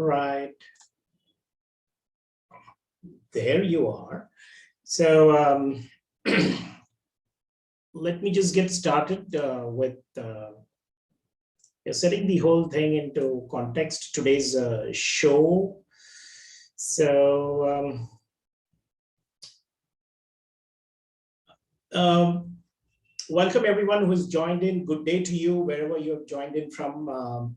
Right. There you are. So let me just get started with setting the whole thing into context. Today's show. So welcome everyone who's joined in. Good day to you, wherever you have joined in from.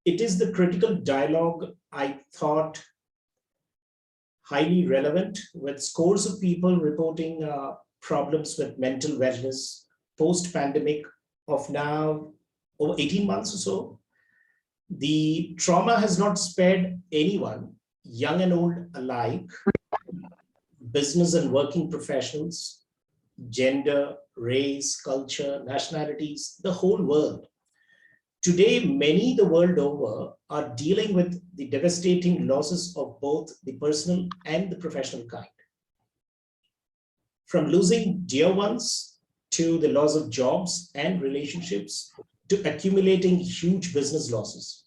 It is the critical dialogue, I thought, highly relevant, with scores of people reporting problems with mental wellness post-pandemic of now over 18 months or so. The trauma has not spared anyone, young and old alike, business and working professionals, gender, race, culture, nationalities, the whole world. Today, many the world over are dealing with the devastating losses of both the personal and the professional kind. From losing dear ones to the loss of jobs and relationships to accumulating huge business losses.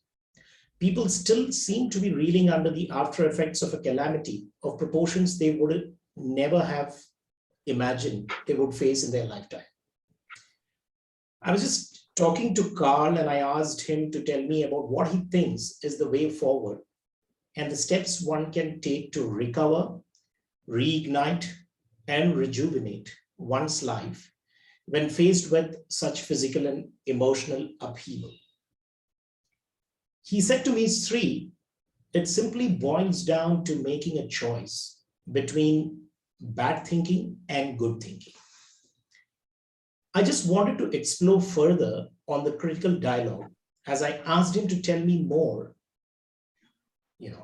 People still seem to be reeling under the after effects of a calamity of proportions they would never have imagined they would face in their lifetime. I was just talking to Karl and I asked him to tell me about what he thinks is the way forward and the steps one can take to recover, reignite, and rejuvenate one's life when faced with such physical and emotional upheaval. He said to me, Sri, it simply boils down to making a choice between bad thinking and good thinking. I just wanted to explore further on the critical dialogue as I asked him to tell me more,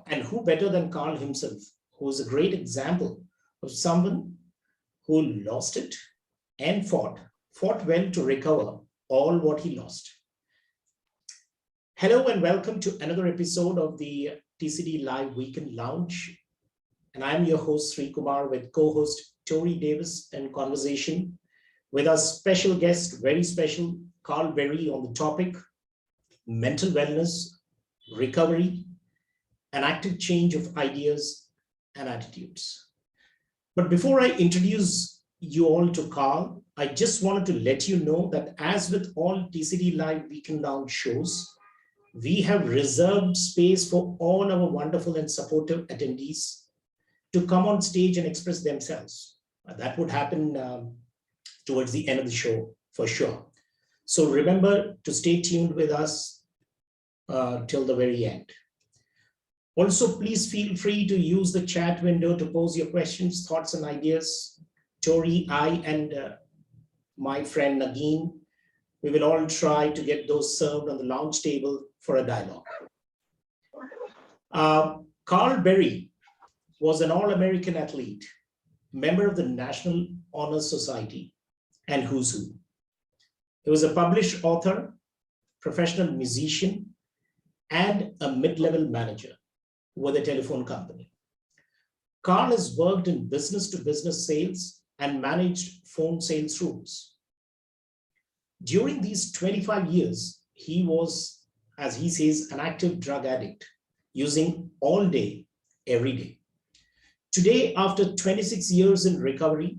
and who better than Karl himself, who is a great example of someone who lost it and fought well to recover all what he lost. Hello and welcome to another episode of the TCDLive Weekend Lounge. And I'm your host, Sri Kumar, with co-host Tori Davis, in conversation with our special guest, very special, Karl Berry, on the topic, mental wellness, recovery, and active change of ideas and attitudes. But before I introduce you all to Karl, I just wanted to let you know that as with all TCDLive Weekend Lounge shows, we have reserved space for all our wonderful and supportive attendees to come on stage and express themselves. That would happen towards the end of the show, for sure. So remember to stay tuned with us till the very end. Also, please feel free to use the chat window to pose your questions, thoughts, and ideas. Tori, I, and my friend Nagin, we will all try to get those served on the lounge table for a dialogue. Karl Berry was an All-American athlete, member of the National Honor Society, and who's who. He was a published author, professional musician, and a mid-level manager with a telephone company. Karl has worked in business-to-business sales and managed phone sales rooms. During these 25 years, he was, as he says, an active drug addict, using all day, every day. Today, after 26 years in recovery,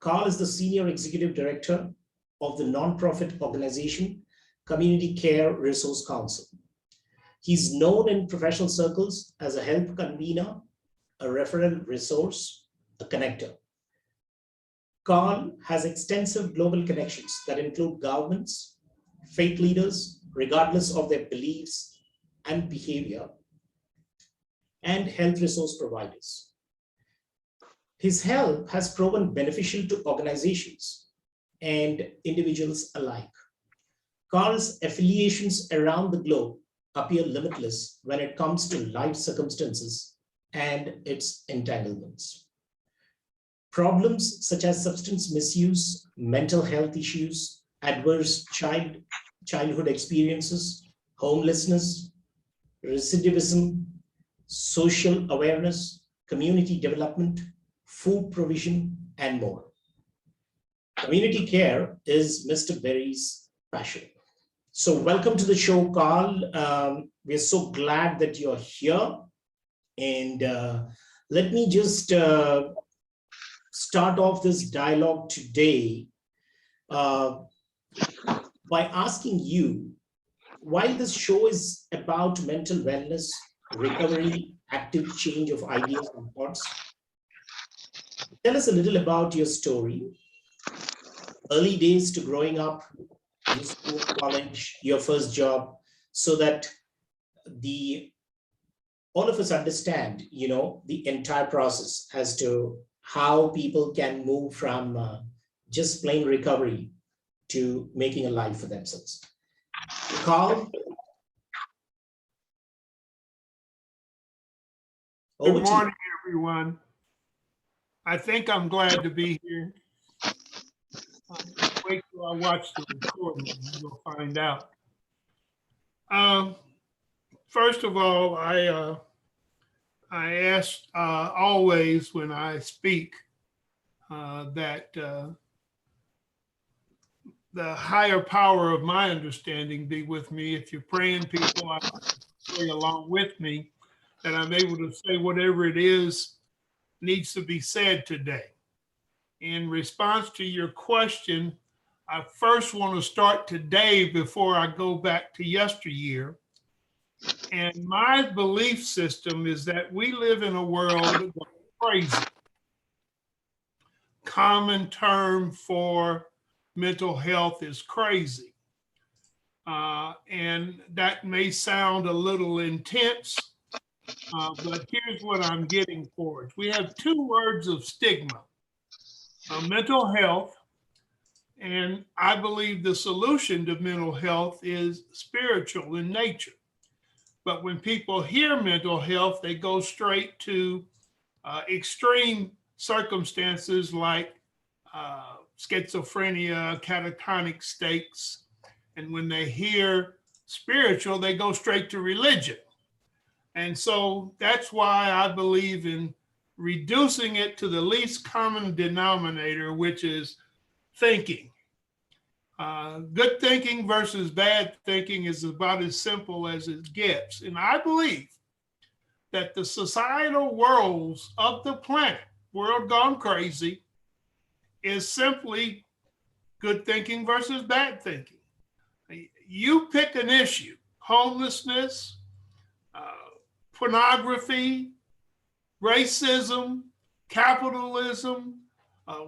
Karl is the Senior Executive Director of the nonprofit organization Community Care Resource Council. He's known in professional circles as a help convener, a referral resource, a connector. Karl has extensive global connections that include governments, faith leaders, regardless of their beliefs and behavior, and health resource providers. His help has proven beneficial to organizations and individuals alike. Karl's affiliations around the globe appear limitless when it comes to life circumstances and its entanglements. Problems such as substance misuse, mental health issues, adverse childhood experiences, homelessness, recidivism, social awareness, community development, food provision, and more. Community care is Mr. Berry's passion. So welcome to the show, Karl. We're so glad that you're here. And let me just start off this dialogue today by asking you, while this show is about mental wellness, recovery, active change of ideas and thoughts, tell us a little about your story, early days to growing up, school, college, your first job, so that all of us understand, the entire process as to how people can move from just plain recovery to making a life for themselves. Karl? Good morning, everyone. I think I'm glad to be here. Wait till I watch the recording and you'll find out. First of all, I ask always when I speak that the higher power of my understanding be with me. If you're praying, people, I pray along with me, that I'm able to say whatever it is needs to be said today. In response to your question, I first want to start today before I go back to yesteryear. And my belief system is that we live in a world that's crazy. Common term for mental health is crazy. And that may sound a little intense, but here's what I'm getting for it. We have two words of stigma, mental health, and I believe the solution to mental health is spiritual in nature. But when people hear mental health, they go straight to extreme circumstances like schizophrenia, catatonic states. And when they hear spiritual, they go straight to religion. And so that's why I believe in reducing it to the least common denominator, which is thinking. Good thinking versus bad thinking is about as simple as it gets. And I believe that the societal worlds of the planet, world gone crazy, is simply good thinking versus bad thinking. You pick an issue, homelessness, pornography, racism, capitalism,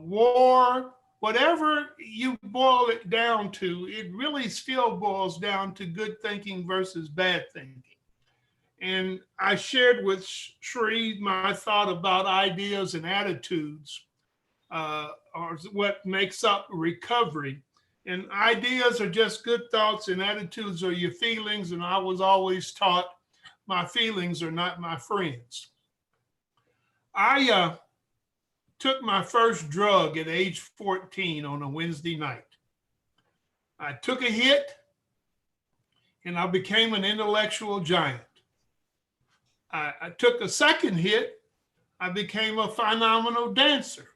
war, whatever you boil it down to, it really still boils down to good thinking versus bad thinking. And I shared with Sheree my thought about ideas and attitudes, or what makes up recovery. And ideas are just good thoughts, and attitudes are your feelings. And I was always taught my feelings are not my friends. I took my first drug at age 14 on a Wednesday night. I took a hit and I became an intellectual giant. I took a second hit, I became a phenomenal dancer.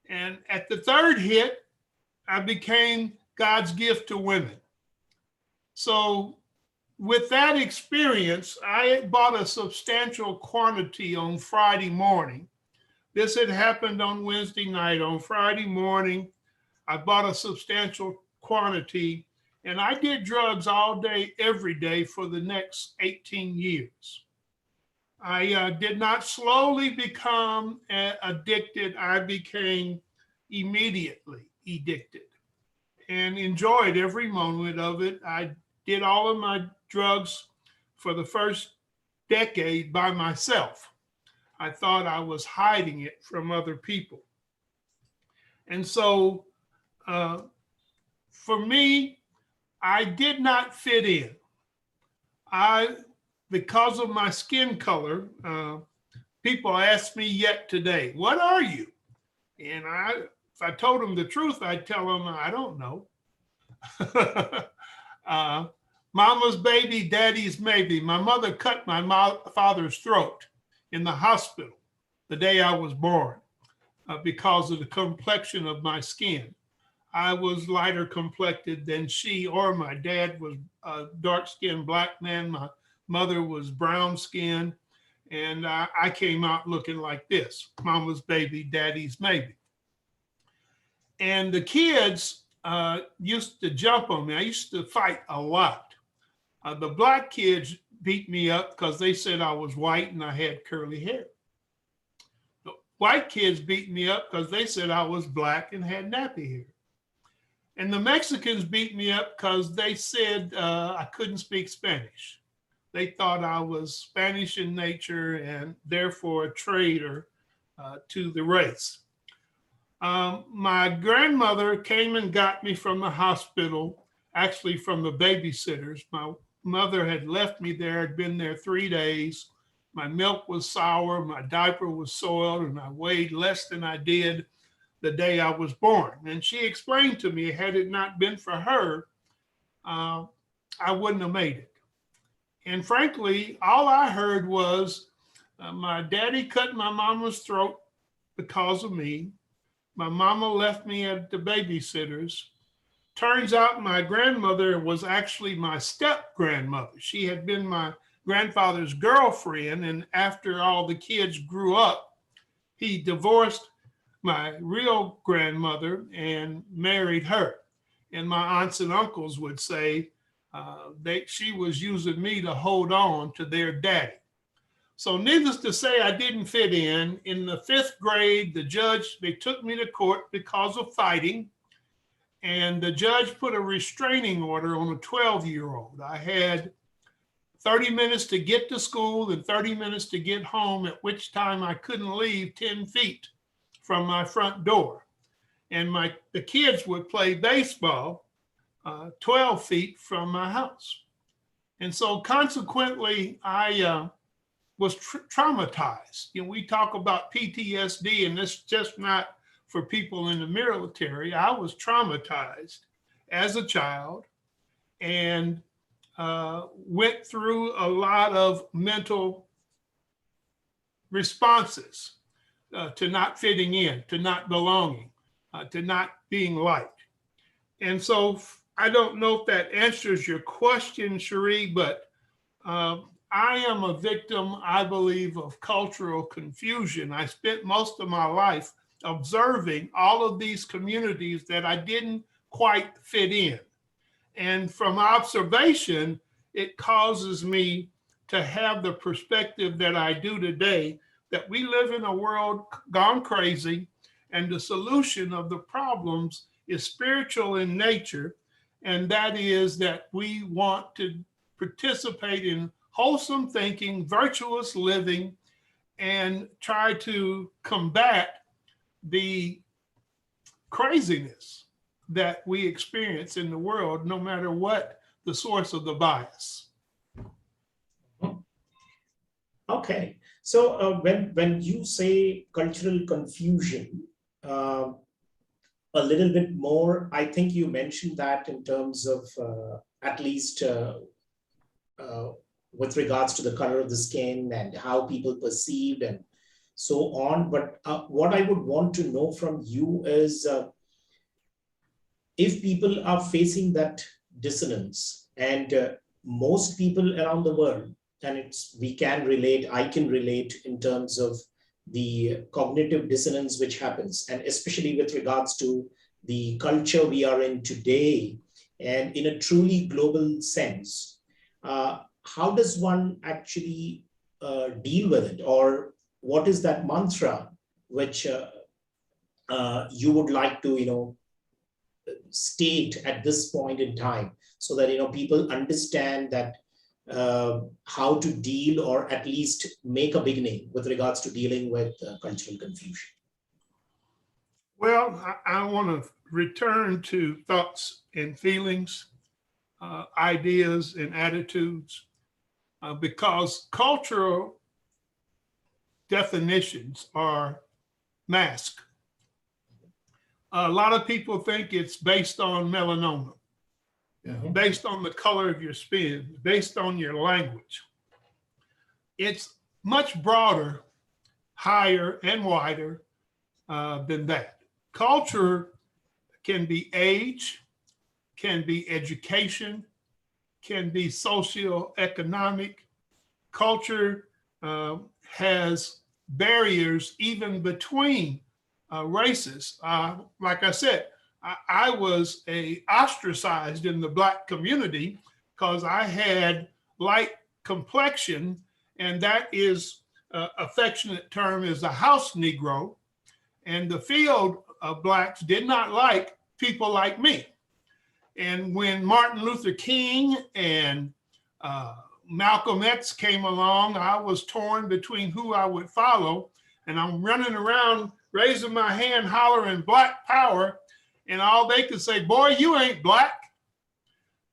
And at the third hit, I became God's gift to women. So with that experience, I bought a substantial quantity on Friday morning. This had happened on Wednesday night. On Friday morning, I bought a substantial quantity, and I did drugs all day, every day for the next 18 years. I did not slowly become addicted. I became immediately addicted and enjoyed every moment of it. I did all of my drugs for the first decade by myself. I thought I was hiding it from other people. And so for me, I did not fit in. Because of my skin color, people ask me yet today, what are you? And if I told them the truth, I'd tell them, I don't know. Mama's baby, daddy's maybe. My mother cut my father's throat in the hospital the day I was born because of the complexion of my skin. I was lighter complected than she or my dad was a dark-skinned black man. My mother was brown skinned, and I came out looking like this: mama's baby, daddy's maybe. And the kids used to jump on me. I used to fight a lot. The black kids beat me up because they said I was white and I had curly hair. The white kids beat me up because they said I was black and had nappy hair. And the Mexicans beat me up because they said I couldn't speak Spanish. They thought I was Spanish in nature and therefore a traitor to the race. My grandmother came and got me from the hospital, actually from the babysitters. My mother had left me there, had been there 3 days. My milk was sour, my diaper was soiled, and I weighed less than I did the day I was born. And she explained to me, had it not been for her, I wouldn't have made it. And frankly, all I heard was my daddy cut my mama's throat because of me. My mama left me at the babysitter's. Turns out my grandmother was actually my step-grandmother. She had been my grandfather's girlfriend, and after all the kids grew up, he divorced my real grandmother and married her. And my aunts and uncles would say she was using me to hold on to their daddy. So needless to say, I didn't fit in. In the 5th grade, they took me to court because of fighting. And the judge put a restraining order on a 12-year-old. I had 30 minutes to get to school and 30 minutes to get home, at which time I couldn't leave 10 feet from my front door. And the kids would play baseball 12 feet from my house. And so consequently, I was traumatized. We talk about PTSD, and it's just not for people in the military. I was traumatized as a child and went through a lot of mental responses to not fitting in, to not belonging, to not being liked. And so I don't know if that answers your question, Cherie, but I am a victim, I believe, of cultural confusion. I spent most of my life observing all of these communities that I didn't quite fit in. And from observation, it causes me to have the perspective that I do today, that we live in a world gone crazy, and the solution of the problems is spiritual in nature. And that is that we want to participate in wholesome thinking, virtuous living, and try to combat the craziness that we experience in the world, no matter what the source of the bias. Okay, so when you say cultural confusion, a little bit more, I think you mentioned that in terms of at least with regards to the color of the skin and how people perceived and so on. But what I would want to know from you is if people are facing that dissonance, and most people around the world, and we can relate, I can relate in terms of the cognitive dissonance which happens, and especially with regards to the culture we are in today, and in a truly global sense, how does one actually deal with it? Or what is that mantra which you would like to, state at this point in time, so that people understand that how to deal, or at least make a beginning with regards to dealing with cultural confusion? Well, I want to return to thoughts and feelings, ideas and attitudes, because cultural definitions are masked. A lot of people think it's based on melanoma, based on the color of your skin, based on your language. It's much broader, higher, and wider than that. Culture can be age, can be education, can be socioeconomic. Culture has barriers even between races. Like I said, I was ostracized in the Black community because I had light complexion, and that is affectionate term is a house Negro. And the field of Blacks did not like people like me. And when Martin Luther King and Malcolm X came along, I was torn between who I would follow. And I'm running around raising my hand, hollering Black power. And all they could say, boy, you ain't Black.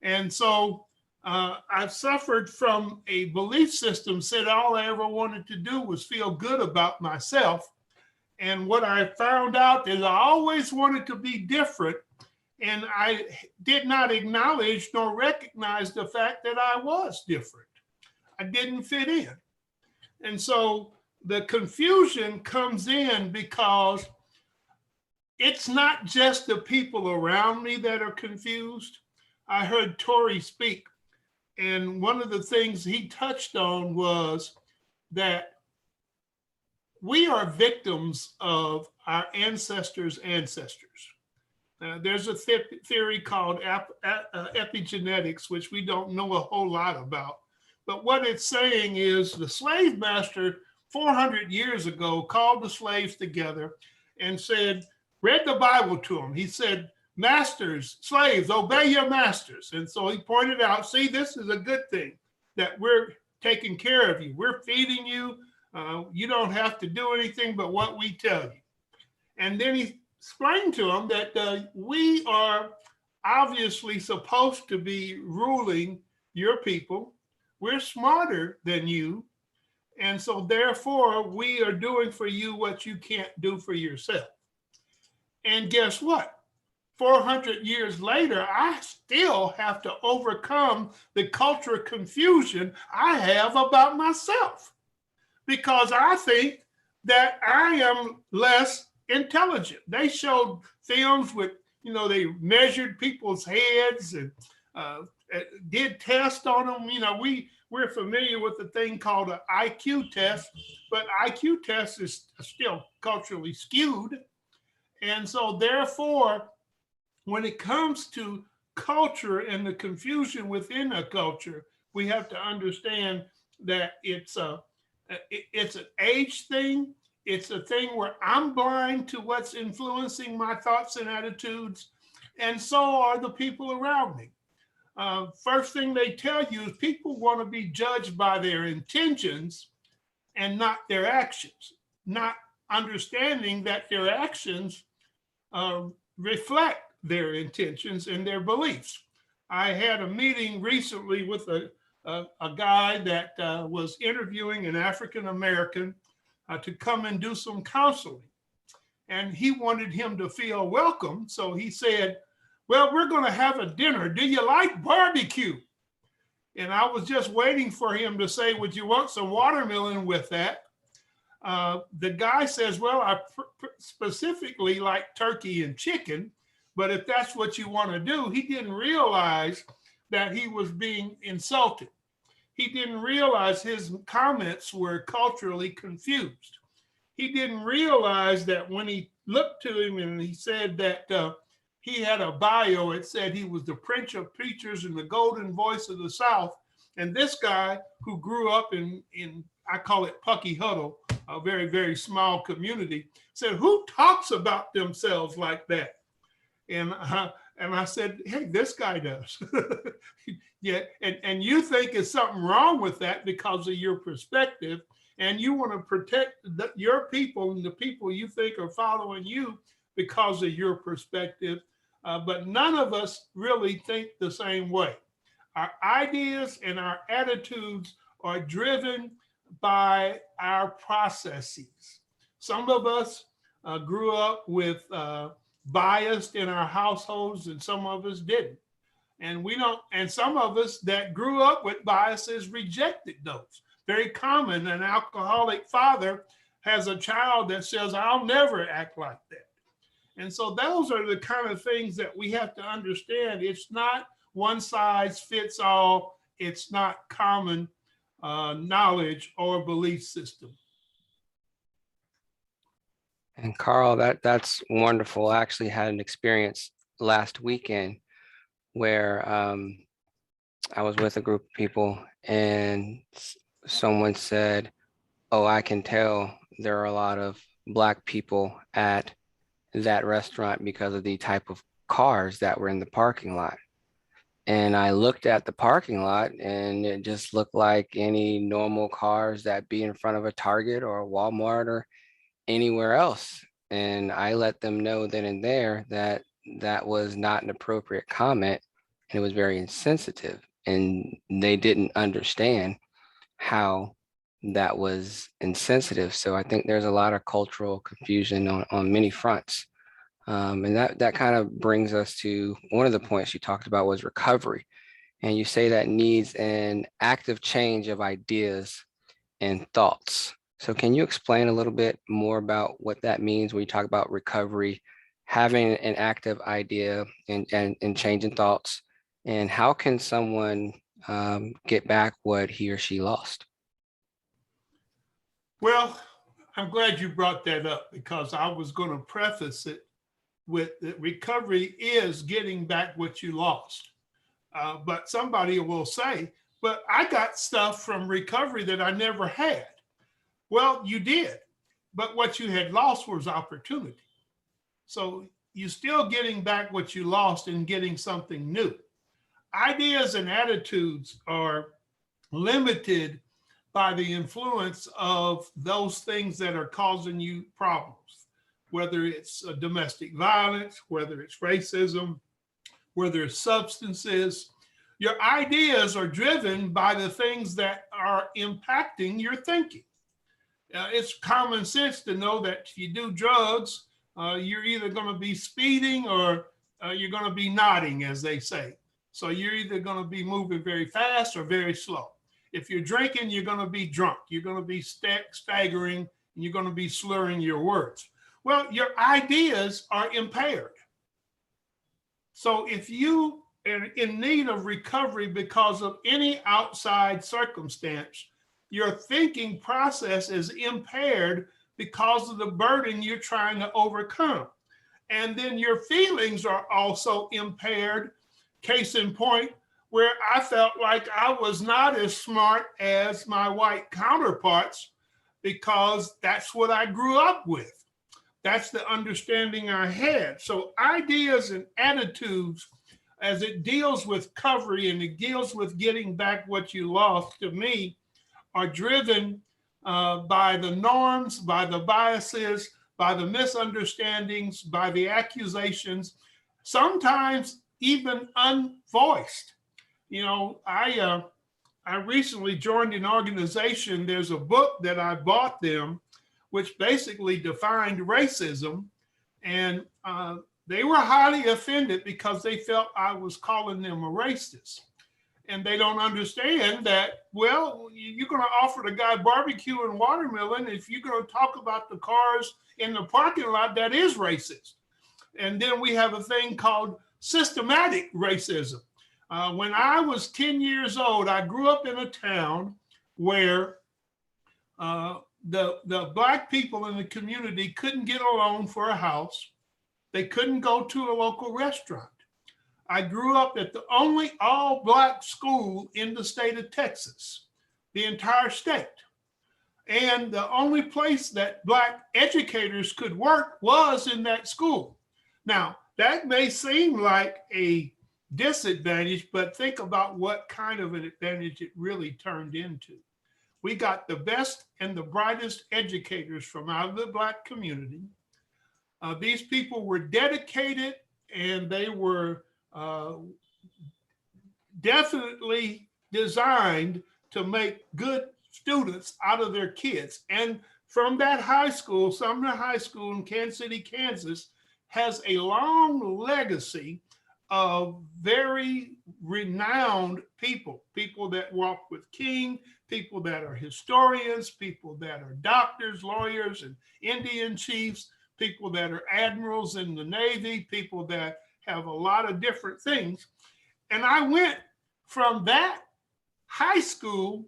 And so I've suffered from a belief system, said all I ever wanted to do was feel good about myself. And what I found out is I always wanted to be different. And I did not acknowledge nor recognize the fact that I was different. I didn't fit in. And so the confusion comes in because it's not just the people around me that are confused. I heard Tory speak, and one of the things he touched on was that we are victims of our ancestors' ancestors. There's a theory called epigenetics, which we don't know a whole lot about. But what it's saying is the slave master 400 years ago called the slaves together and said, read the Bible to them. He said, masters, slaves, obey your masters. And so he pointed out, see, this is a good thing that we're taking care of you. We're feeding you. You don't have to do anything but what we tell you. And then he explained to them that we are obviously supposed to be ruling your people. We're smarter than you. And so therefore, we are doing for you what you can't do for yourself. And guess what? 400 years later, I still have to overcome the cultural confusion I have about myself, because I think that I am less intelligent. They showed films with, they measured people's heads and did tests on them. We're familiar with the thing called an IQ test, but IQ test is still culturally skewed. And so therefore, when it comes to culture and the confusion within a culture, we have to understand that it's an age thing, it's a thing where I'm blind to what's influencing my thoughts and attitudes, and so are the people around me. First thing they tell you is people want to be judged by their intentions and not their actions, not understanding that their actions reflect their intentions and their beliefs. I had a meeting recently with a guy that was interviewing an African American to come and do some counseling. And he wanted him to feel welcome. So he said, well, we're going to have a dinner. Do you like barbecue? And I was just waiting for him to say, would you want some watermelon with that? The guy says, well, I specifically like turkey and chicken, but if that's what you want to do, he didn't realize that he was being insulted. He didn't realize his comments were culturally confused. He didn't realize that when he looked to him and he said that he had a bio, it said he was the Prince of Preachers and the golden voice of the South. And this guy who grew up in I call it Pucky Huddle, a very, very small community, said, who talks about themselves like that? And I said, hey, this guy does. Yeah, and you think there's something wrong with that because of your perspective, and you want to protect your people and the people you think are following you because of your perspective. But none of us really think the same way. Our ideas and our attitudes are driven by our processes. Some of us grew up with biased in our households, and some of us didn't. And we don't, and some of us that grew up with biases rejected those. Very common, an alcoholic father has a child that says, I'll never act like that. And so those are the kind of things that we have to understand. It's not one size fits all. It's not common knowledge or belief system. And Karl, that's wonderful. I actually had an experience last weekend where I was with a group of people and someone said, oh, I can tell there are a lot of Black people at that restaurant because of the type of cars that were in the parking lot. And I looked at the parking lot and it just looked like any normal cars that be in front of a Target or a Walmart or anywhere else. And I let them know then and there that that was not an appropriate comment and it was very insensitive. And they didn't understand how that was insensitive. So I think there's a lot of cultural confusion on many fronts. And that kind of brings us to one of the points you talked about was recovery. And you say that needs an active change of ideas and thoughts. So can you explain a little bit more about what that means when you talk about recovery, having an active idea and changing thoughts, and how can someone get back what he or she lost? Well, I'm glad you brought that up because I was going to preface it with that recovery is getting back what you lost. But somebody will say, but I got stuff from recovery that I never had. Well, you did, but what you had lost was opportunity. So you're still getting back what you lost and getting something new. Ideas and attitudes are limited by the influence of those things that are causing you problems, whether it's domestic violence, whether it's racism, whether it's substances. Your ideas are driven by the things that are impacting your thinking. It's common sense to know that if you do drugs, you're either going to be speeding or you're going to be nodding, as they say. So you're either going to be moving very fast or very slow. If you're drinking, you're going to be drunk. You're going to be staggering, and you're going to be slurring your words. Well, your ideas are impaired. So if you are in need of recovery because of any outside circumstance, your thinking process is impaired because of the burden you're trying to overcome. And then your feelings are also impaired. Case in point, where I felt like I was not as smart as my white counterparts because that's what I grew up with. That's the understanding I had. So ideas and attitudes, as it deals with recovery and it deals with getting back what you lost, to me, are driven by the norms, by the biases, by the misunderstandings, by the accusations, sometimes even unvoiced. You know, I recently joined an organization. There's a book that I bought them, which basically defined racism. And they were highly offended because they felt I was calling them a racist. And they don't understand that, well, you're going to offer the guy barbecue and watermelon. If you're going to talk about the cars in the parking lot, that is racist. And then we have a thing called systematic racism. When I was 10 years old, I grew up in a town where the Black people in the community couldn't get a loan for a house. They couldn't go to a local restaurant. I grew up at the only all-Black school in the state of Texas, the entire state. And the only place that Black educators could work was in that school. Now, that may seem like a disadvantage, but think about what kind of an advantage it really turned into. We got the best and the brightest educators from out of the Black community. These people were dedicated, and they were definitely designed to make good students out of their kids. And from that high school, Sumner High School in Kansas City, Kansas, has a long legacy of very renowned people, people that walk with King, people that are historians, people that are doctors, lawyers, and Indian chiefs, people that are admirals in the Navy, people that have a lot of different things. And I went from that high school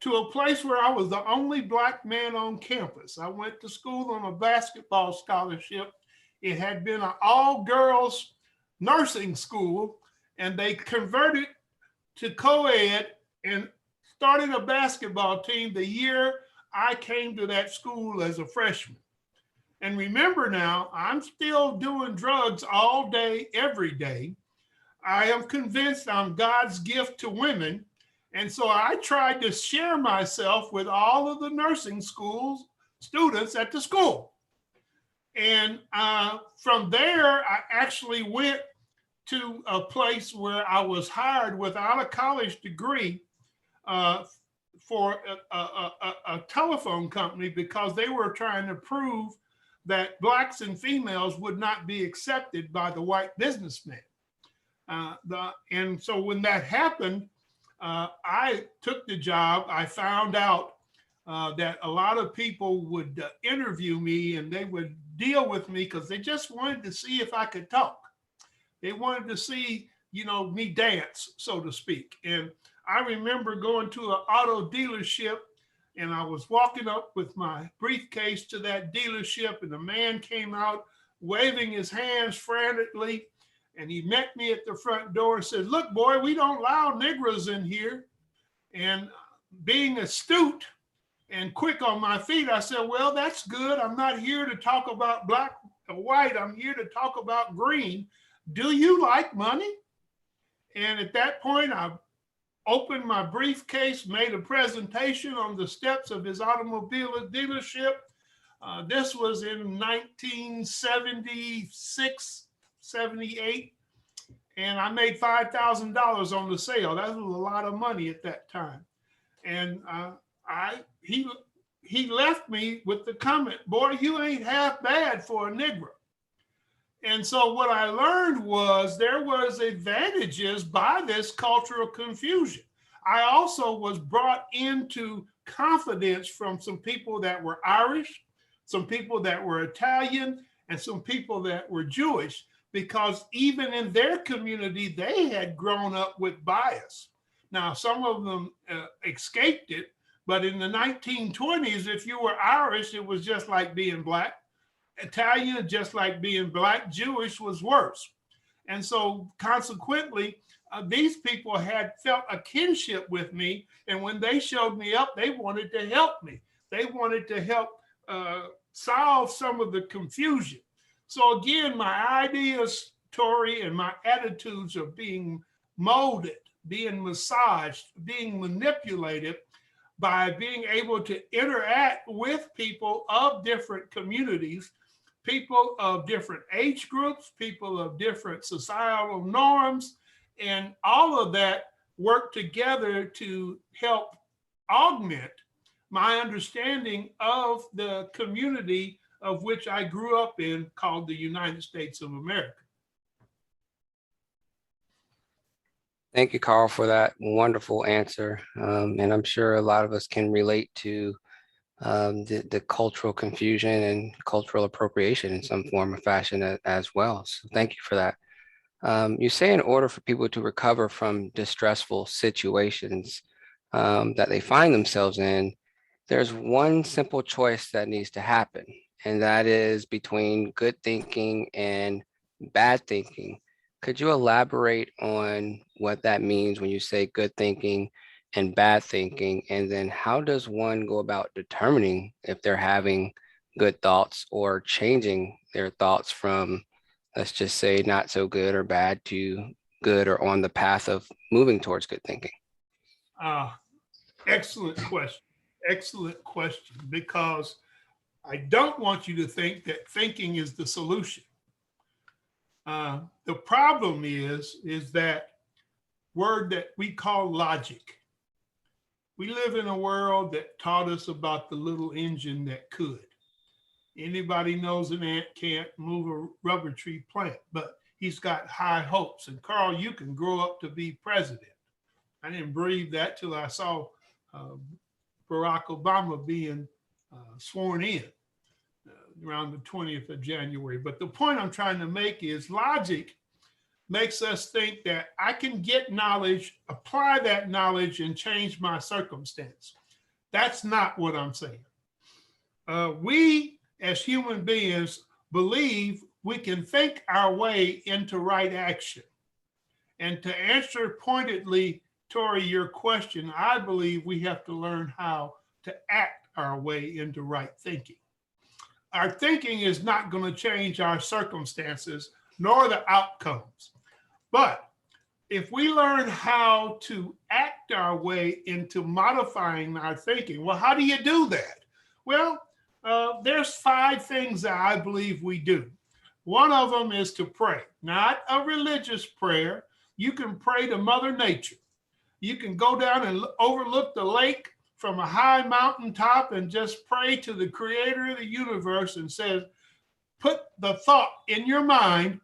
to a place where I was the only Black man on campus. I went to school on a basketball scholarship. It had been an all-girls nursing school, and they converted to co-ed and started a basketball team the year I came to that school as a freshman. And remember now, I'm still doing drugs all day, every day. I am convinced I'm God's gift to women. And so I tried to share myself with all of the nursing schools students at the school. And from there, I actually went to a place where I was hired without a college degree for a telephone company, because they were trying to prove that Blacks and females would not be accepted by the white businessman. And so when that happened, I took the job. I found out that a lot of people would interview me, and they would deal with me because they just wanted to see if I could talk. They wanted to see, you know, me dance, so to speak. And I remember going to an auto dealership, and I was walking up with my briefcase to that dealership, and a man came out waving his hands frantically, and he met me at the front door and said, "Look, boy, we don't allow Negroes in here." And being astute and quick on my feet, I said, "Well, that's good. I'm not here to talk about black or white. I'm here to talk about green. Do you like money?" And at that point, I opened my briefcase, made a presentation on the steps of his automobile dealership. This was in 1976, 78. And I made $5,000 on the sale. That was a lot of money at that time. And he left me with the comment, "Boy, you ain't half bad for a Negro." And so what I learned was there was advantages by this cultural confusion. I also was brought into confidence from some people that were Irish, some people that were Italian, and some people that were Jewish, because even in their community, they had grown up with bias. Now, some of them escaped it, but in the 1920s, if you were Irish, it was just like being Black. Italian, just like being Black. Jewish was worse. And so consequently, these people had felt a kinship with me. And when they showed me up, they wanted to help me. They wanted to help solve some of the confusion. So again, my ideas, Tori, and my attitudes are being molded, being massaged, being manipulated by being able to interact with people of different communities, people of different age groups, people of different societal norms, and all of that work together to help augment my understanding of the community of which I grew up in, called the United States of America. Thank you, Karl, for that wonderful answer. And I'm sure a lot of us can relate to the cultural confusion and cultural appropriation in some form or fashion as well. So thank you for that. You say in order for people to recover from distressful situations that they find themselves in, there's one simple choice that needs to happen, and that is between good thinking and bad thinking. Could you elaborate on what that means when you say good thinking and bad thinking? And then how does one go about determining if they're having good thoughts or changing their thoughts from, let's just say, not so good or bad to good or on the path of moving towards good thinking? Excellent question. Excellent question, because I don't want you to think that thinking is the solution. The problem is that word that we call logic. We live in a world that taught us about the little engine that could. Anybody knows an ant can't move a rubber tree plant, but he's got high hopes. And Karl, you can grow up to be president. I didn't believe that till I saw Barack Obama being sworn in around the 20th of January. But the point I'm trying to make is logic makes us think that I can get knowledge, apply that knowledge, and change my circumstance. That's not what I'm saying. We, as human beings, believe we can think our way into right action. And to answer pointedly, Tori, your question, I believe we have to learn how to act our way into right thinking. Our thinking is not going to change our circumstances nor the outcomes. But if we learn how to act our way into modifying our thinking, well, how do you do that? Well, there's 5 things that I believe we do. One of them is to pray, not a religious prayer. You can pray to Mother Nature. You can go down and overlook the lake from a high mountaintop and just pray to the creator of the universe and say, put the thought in your mind,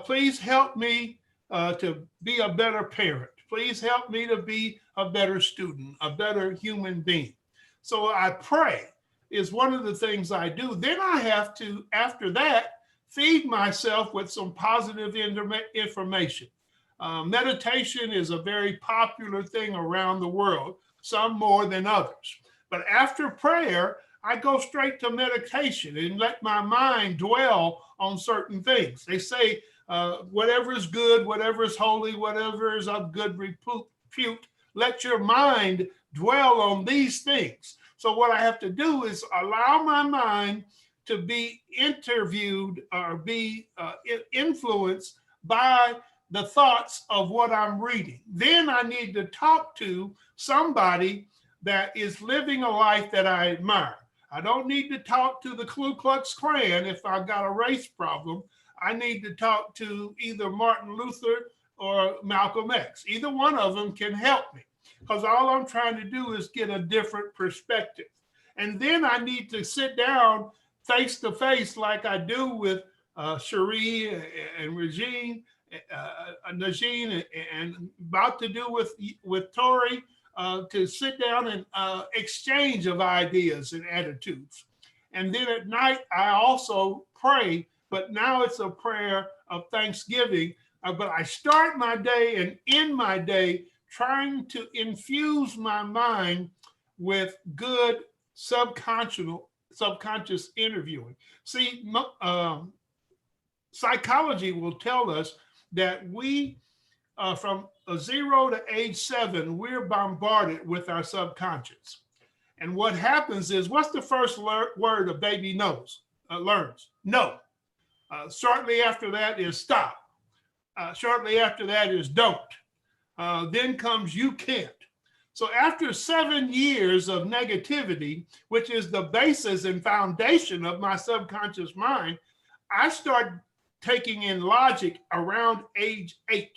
please help me to be a better parent. Please help me to be a better student, a better human being. So I pray is one of the things I do. Then I have to, after that, feed myself with some positive information. Meditation is a very popular thing around the world, some more than others. But after prayer, I go straight to meditation and let my mind dwell on certain things. They say, whatever is good, whatever is holy, whatever is of good repute, let your mind dwell on these things. So what I have to do is allow my mind to be interviewed or be influenced by the thoughts of what I'm reading. Then I need to talk to somebody that is living a life that I admire. I don't need to talk to the Ku Klux Klan if I've got a race problem. I need to talk to either Martin Luther or Malcolm X. Either one of them can help me, because all I'm trying to do is get a different perspective. And then I need to sit down face to face like I do with Cherie and Regine, Najeen, and about to do with Tori, to sit down and exchange of ideas and attitudes. And then at night, I also pray, but now it's a prayer of thanksgiving. But I start my day and end my day trying to infuse my mind with good subconscious interviewing. See, psychology will tell us that we, from 0 to age 7, we're bombarded with our subconscious. And what happens is, what's the first word a baby learns? No. Shortly after that is stop. Shortly after that is don't. Then comes you can't. So after 7 years of negativity, which is the basis and foundation of my subconscious mind, I start taking in logic around age 8.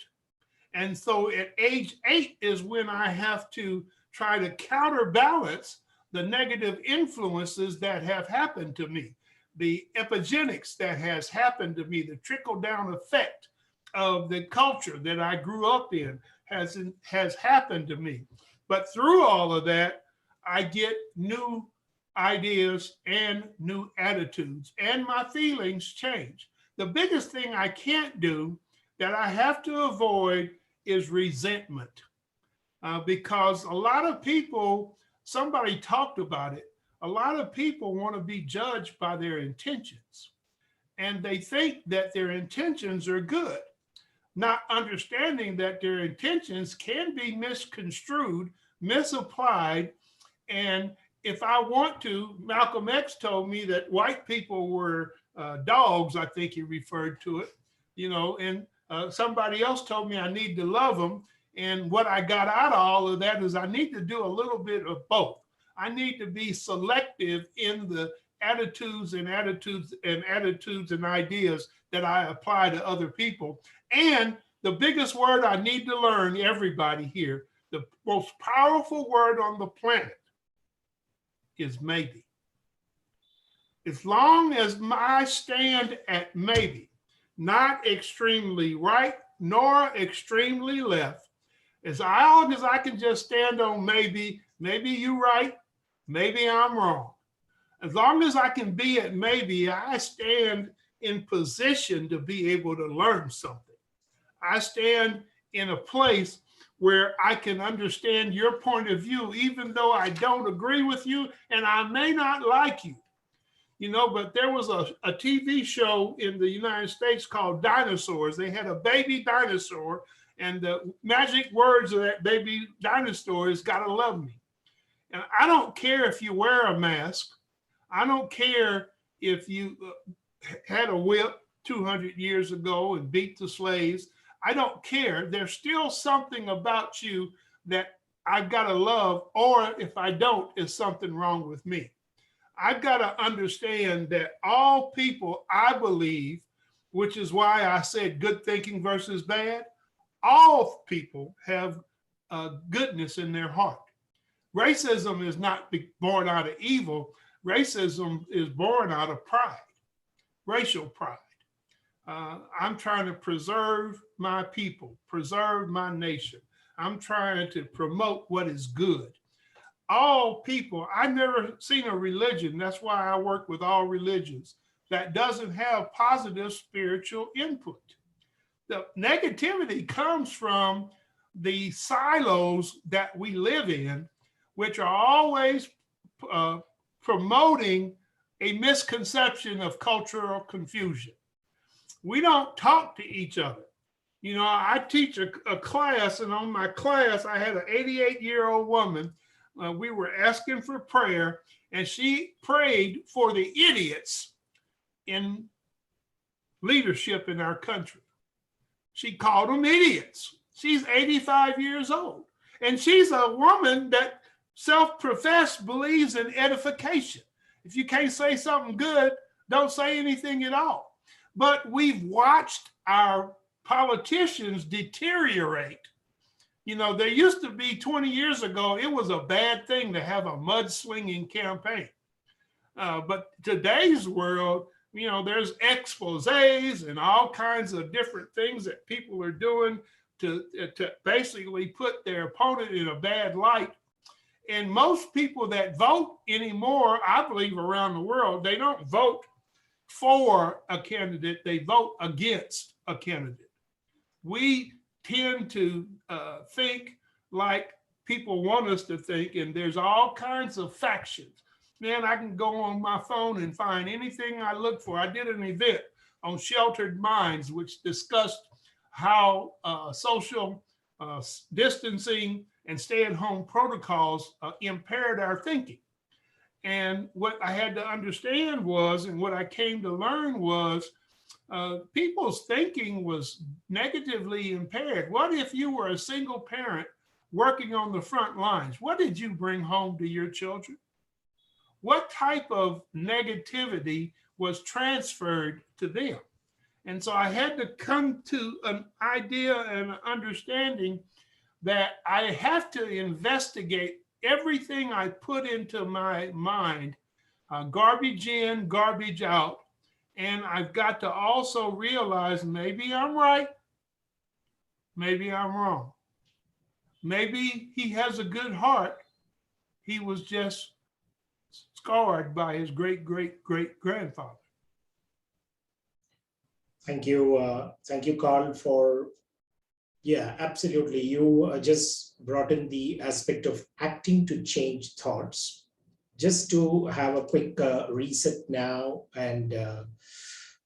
And so at age 8 is when I have to try to counterbalance the negative influences that have happened to me, the epigenetics that has happened to me, the trickle-down effect of the culture that I grew up in has happened to me. But through all of that, I get new ideas and new attitudes, and my feelings change. The biggest thing I can't do, that I have to avoid, is resentment. Because a lot of people, somebody talked about it, a lot of people want to be judged by their intentions. And they think that their intentions are good, not understanding that their intentions can be misconstrued, misapplied. And if I want to, Malcolm X told me that white people were dogs, I think he referred to it, and somebody else told me I need to love them. And what I got out of all of that is I need to do a little bit of both. I need to be selective in the attitudes and ideas that I apply to other people. And the biggest word I need to learn, everybody here, the most powerful word on the planet is maybe. As long as I stand at maybe, not extremely right nor extremely left, as long as I can just stand on maybe you're right, maybe I'm wrong. As long as I can be at maybe, I stand in position to be able to learn something. I stand in a place where I can understand your point of view, even though I don't agree with you and I may not like you. But there was a TV show in the United States called Dinosaurs. They had a baby dinosaur, and the magic words of that baby dinosaur is "gotta love me." And I don't care if you wear a mask. I don't care if you had a whip 200 years ago and beat the slaves. I don't care. There's still something about you that I've got to love, or if I don't, is something wrong with me. I've got to understand that all people, I believe, which is why I said good thinking versus bad, all people have goodness in their heart. Racism is not born out of evil. Racism is born out of pride, racial pride. I'm trying to preserve my people, preserve my nation. I'm trying to promote what is good. All people, I've never seen a religion, that's why I work with all religions, that doesn't have positive spiritual input. The negativity comes from the silos that we live in, which are always promoting a misconception of cultural confusion. We don't talk to each other. I teach a class, and on my class, I had an 88-year-old woman. We were asking for prayer, and she prayed for the idiots in leadership in our country. She called them idiots. She's 85 years old, and she's a woman that self-professed believes in edification. If you can't say something good, don't say anything at all. But we've watched our politicians deteriorate. There used to be 20 years ago, it was a bad thing to have a mudslinging campaign. But today's world, there's exposés and all kinds of different things that people are doing to basically put their opponent in a bad light. And most people that vote anymore, I believe around the world, they don't vote for a candidate, they vote against a candidate. We tend to think like people want us to think, and there's all kinds of factions. Man, I can go on my phone and find anything I look for. I did an event on sheltered minds, which discussed how social distancing and stay-at-home protocols impaired our thinking. And what I had to understand was, and what I came to learn was, people's thinking was negatively impaired. What if you were a single parent working on the front lines? What did you bring home to your children? What type of negativity was transferred to them? And so I had to come to an idea and an understanding that I have to investigate everything I put into my mind, garbage in, garbage out. And I've got to also realize maybe I'm right, maybe I'm wrong. Maybe he has a good heart. He was just scarred by his great, great, great grandfather. Thank you, Carl, for, yeah, absolutely. You just brought in the aspect of acting to change thoughts. Just to have a quick reset now, and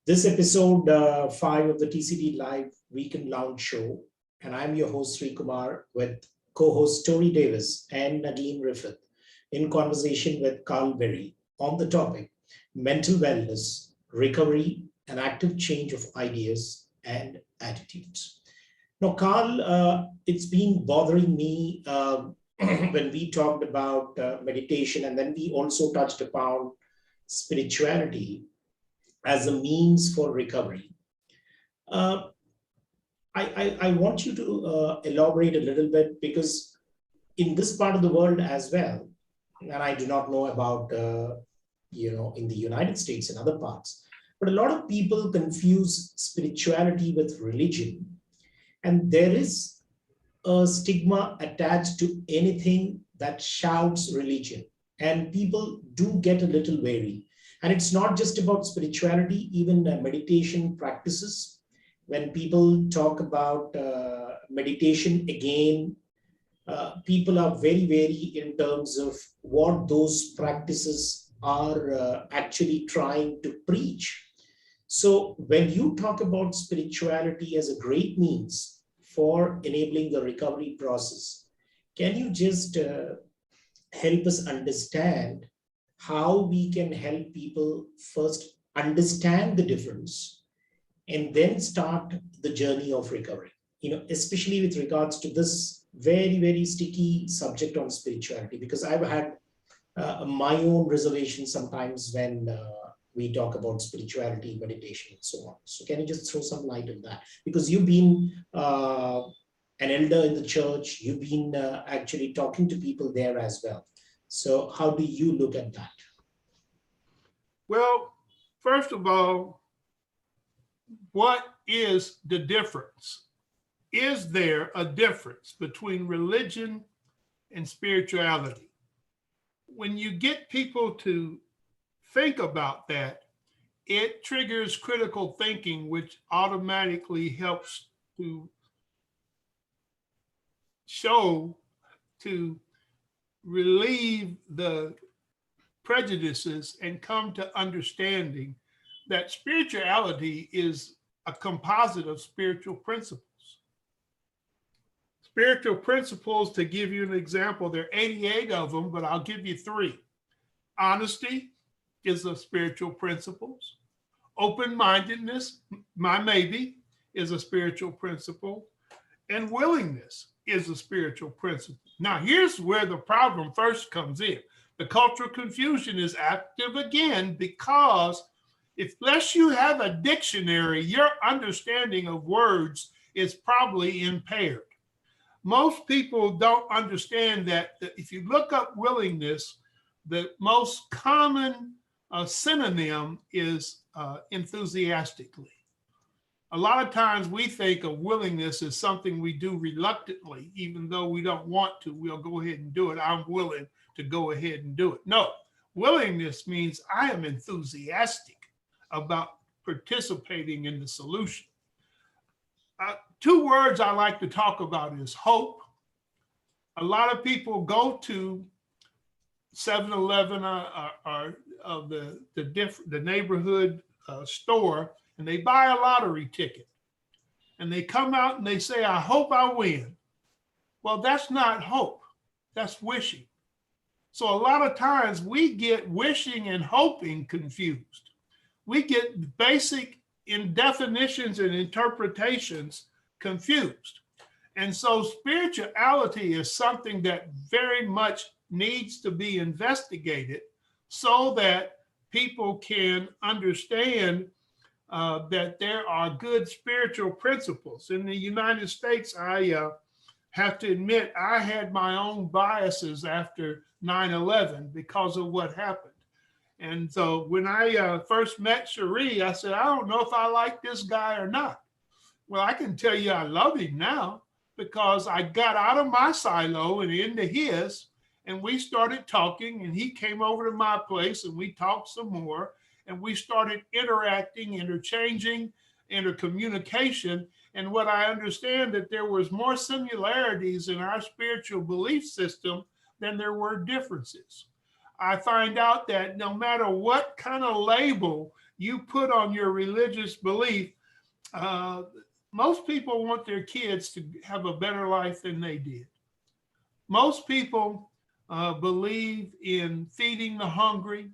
this episode 5 of the TCD Live Weekend Lounge Show, and I'm your host Sri Kumar with co-host Tori Davis and Nadine Riffith in conversation with Karl Berry on the topic mental wellness, recovery, and active change of ideas and attitudes. Now, Carl, it's been bothering me when we talked about meditation, and then we also touched upon spirituality as a means for recovery. Uh, I want you to elaborate a little bit, because in this part of the world as well, and I do not know about, in the United States and other parts, but a lot of people confuse spirituality with religion. And there is a stigma attached to anything that shouts religion. And people do get a little wary. And it's not just about spirituality, even meditation practices. When people talk about meditation again, people are very wary in terms of what those practices are actually trying to preach. So when you talk about spirituality as a great means for enabling the recovery process, can you just help us understand how we can help people first understand the difference and then start the journey of recovery? Especially with regards to this very, very sticky subject on spirituality, because I've had my own reservation sometimes when we talk about spirituality, meditation, and so on. So can you just throw some light on that? Because you've been an elder in the church, you've been actually talking to people there as well. So how do you look at that? Well, first of all, what is the difference? Is there a difference between religion and spirituality? When you get people to think about that, it triggers critical thinking, which automatically helps to show, to relieve the prejudices and come to understanding that spirituality is a composite of spiritual principles. Spiritual principles, to give you an example, there are 88 of them, but I'll give you 3. Honesty is a spiritual principle. Open-mindedness, my maybe, is a spiritual principle. And willingness is a spiritual principle. Now, here's where the problem first comes in. The cultural confusion is active again because unless you have a dictionary, your understanding of words is probably impaired. Most people don't understand that if you look up willingness, the most common synonym is enthusiastically. A lot of times we think of willingness as something we do reluctantly, even though we don't want to, we'll go ahead and do it. I'm willing to go ahead and do it. No, willingness means I am enthusiastic about participating in the solution. 2 words I like to talk about is hope. A lot of people go to 7-Eleven or the neighborhood store, and they buy a lottery ticket. And they come out and they say, I hope I win. Well, that's not hope. That's wishing. So a lot of times we get wishing and hoping confused. We get basic in definitions and interpretations confused. And so spirituality is something that very much needs to be investigated so that people can understand that there are good spiritual principles. In the United States, I have to admit, I had my own biases after 9/11 because of what happened. And so when I first met Cherie, I said, I don't know if I like this guy or not. Well, I can tell you I love him now because I got out of my silo and into his, and we started talking, and he came over to my place and we talked some more, and we started interacting, interchanging, intercommunication. And what I understand that there was more similarities in our spiritual belief system than there were differences. I find out that no matter what kind of label you put on your religious belief, most people want their kids to have a better life than they did. Most people believe in feeding the hungry.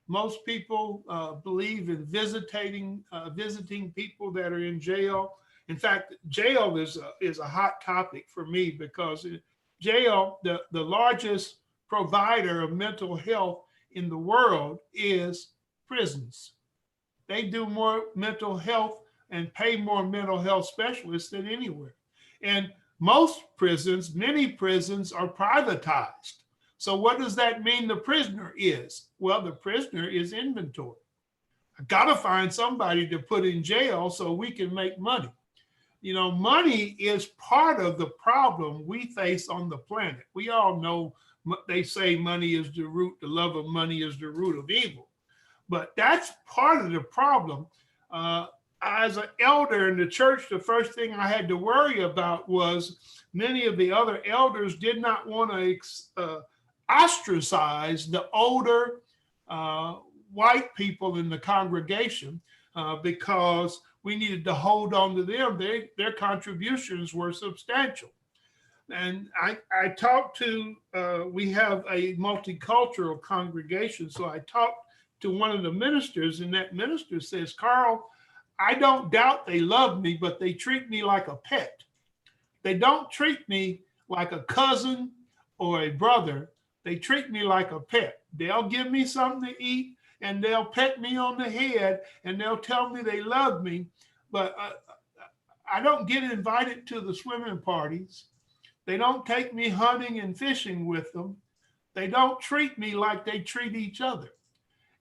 Most people believe in visiting people that are in jail. In fact, jail is a hot topic for me because jail, the largest provider of mental health in the world is prisons. They do more mental health and pay more mental health specialists than anywhere. And most prisons, many prisons are privatized. So what does that mean the prisoner is? Well, the prisoner is inventory. I gotta find somebody to put in jail so we can make money. You know, money is part of the problem we face on the planet. We all know they say money is the root, the love of money is the root of evil. But that's part of the problem. As an elder in the church, the first thing I had to worry about was many of the other elders did not want to ostracize the older white people in the congregation because we needed to hold on to them. Their contributions were substantial. And I talked to, we have a multicultural congregation, so I talked to one of the ministers, and that minister says, Karl, I don't doubt they love me, but they treat me like a pet. They don't treat me like a cousin or a brother. They treat me like a pet. They'll give me something to eat, and they'll pet me on the head, and they'll tell me they love me, but I don't get invited to the swimming parties. They don't take me hunting and fishing with them. They don't treat me like they treat each other.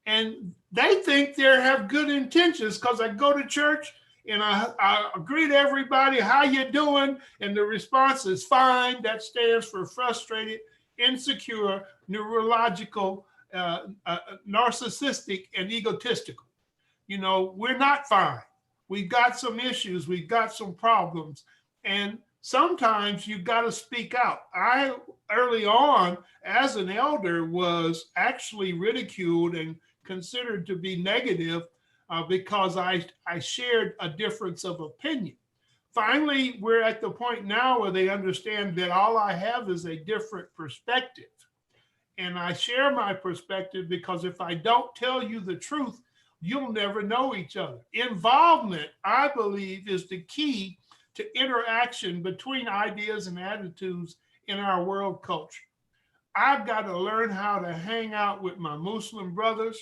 And they think they have good intentions because I go to church and I greet everybody, how you doing? And the response is fine. That stands for frustrated, insecure, neurological, narcissistic, and egotistical. You know, we're not fine. We've got some issues. We've got some problems. And sometimes you've got to speak out. I, early on, as an elder, was actually ridiculed and considered to be negative because I shared a difference of opinion. Finally, we're at the point now where they understand that all I have is a different perspective. And I share my perspective because if I don't tell you the truth, you'll never know each other. Involvement, I believe, is the key to interaction between ideas and attitudes in our world culture. I've got to learn how to hang out with my Muslim brothers.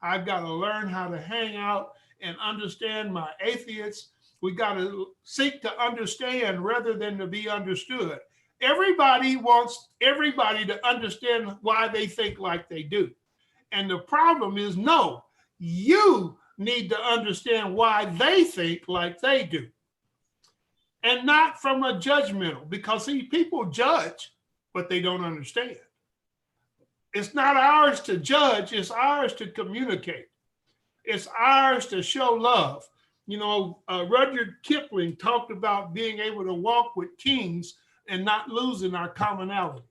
I've got to learn how to hang out and understand my atheists. We got to seek to understand rather than to be understood. Everybody wants everybody to understand why they think like they do. And the problem is, no, you need to understand why they think like they do. And not from a judgmental, because see, people judge, but they don't understand. It's not ours to judge, it's ours to communicate. It's ours to show love. You know, Rudyard Kipling talked about being able to walk with kings and not losing our commonality,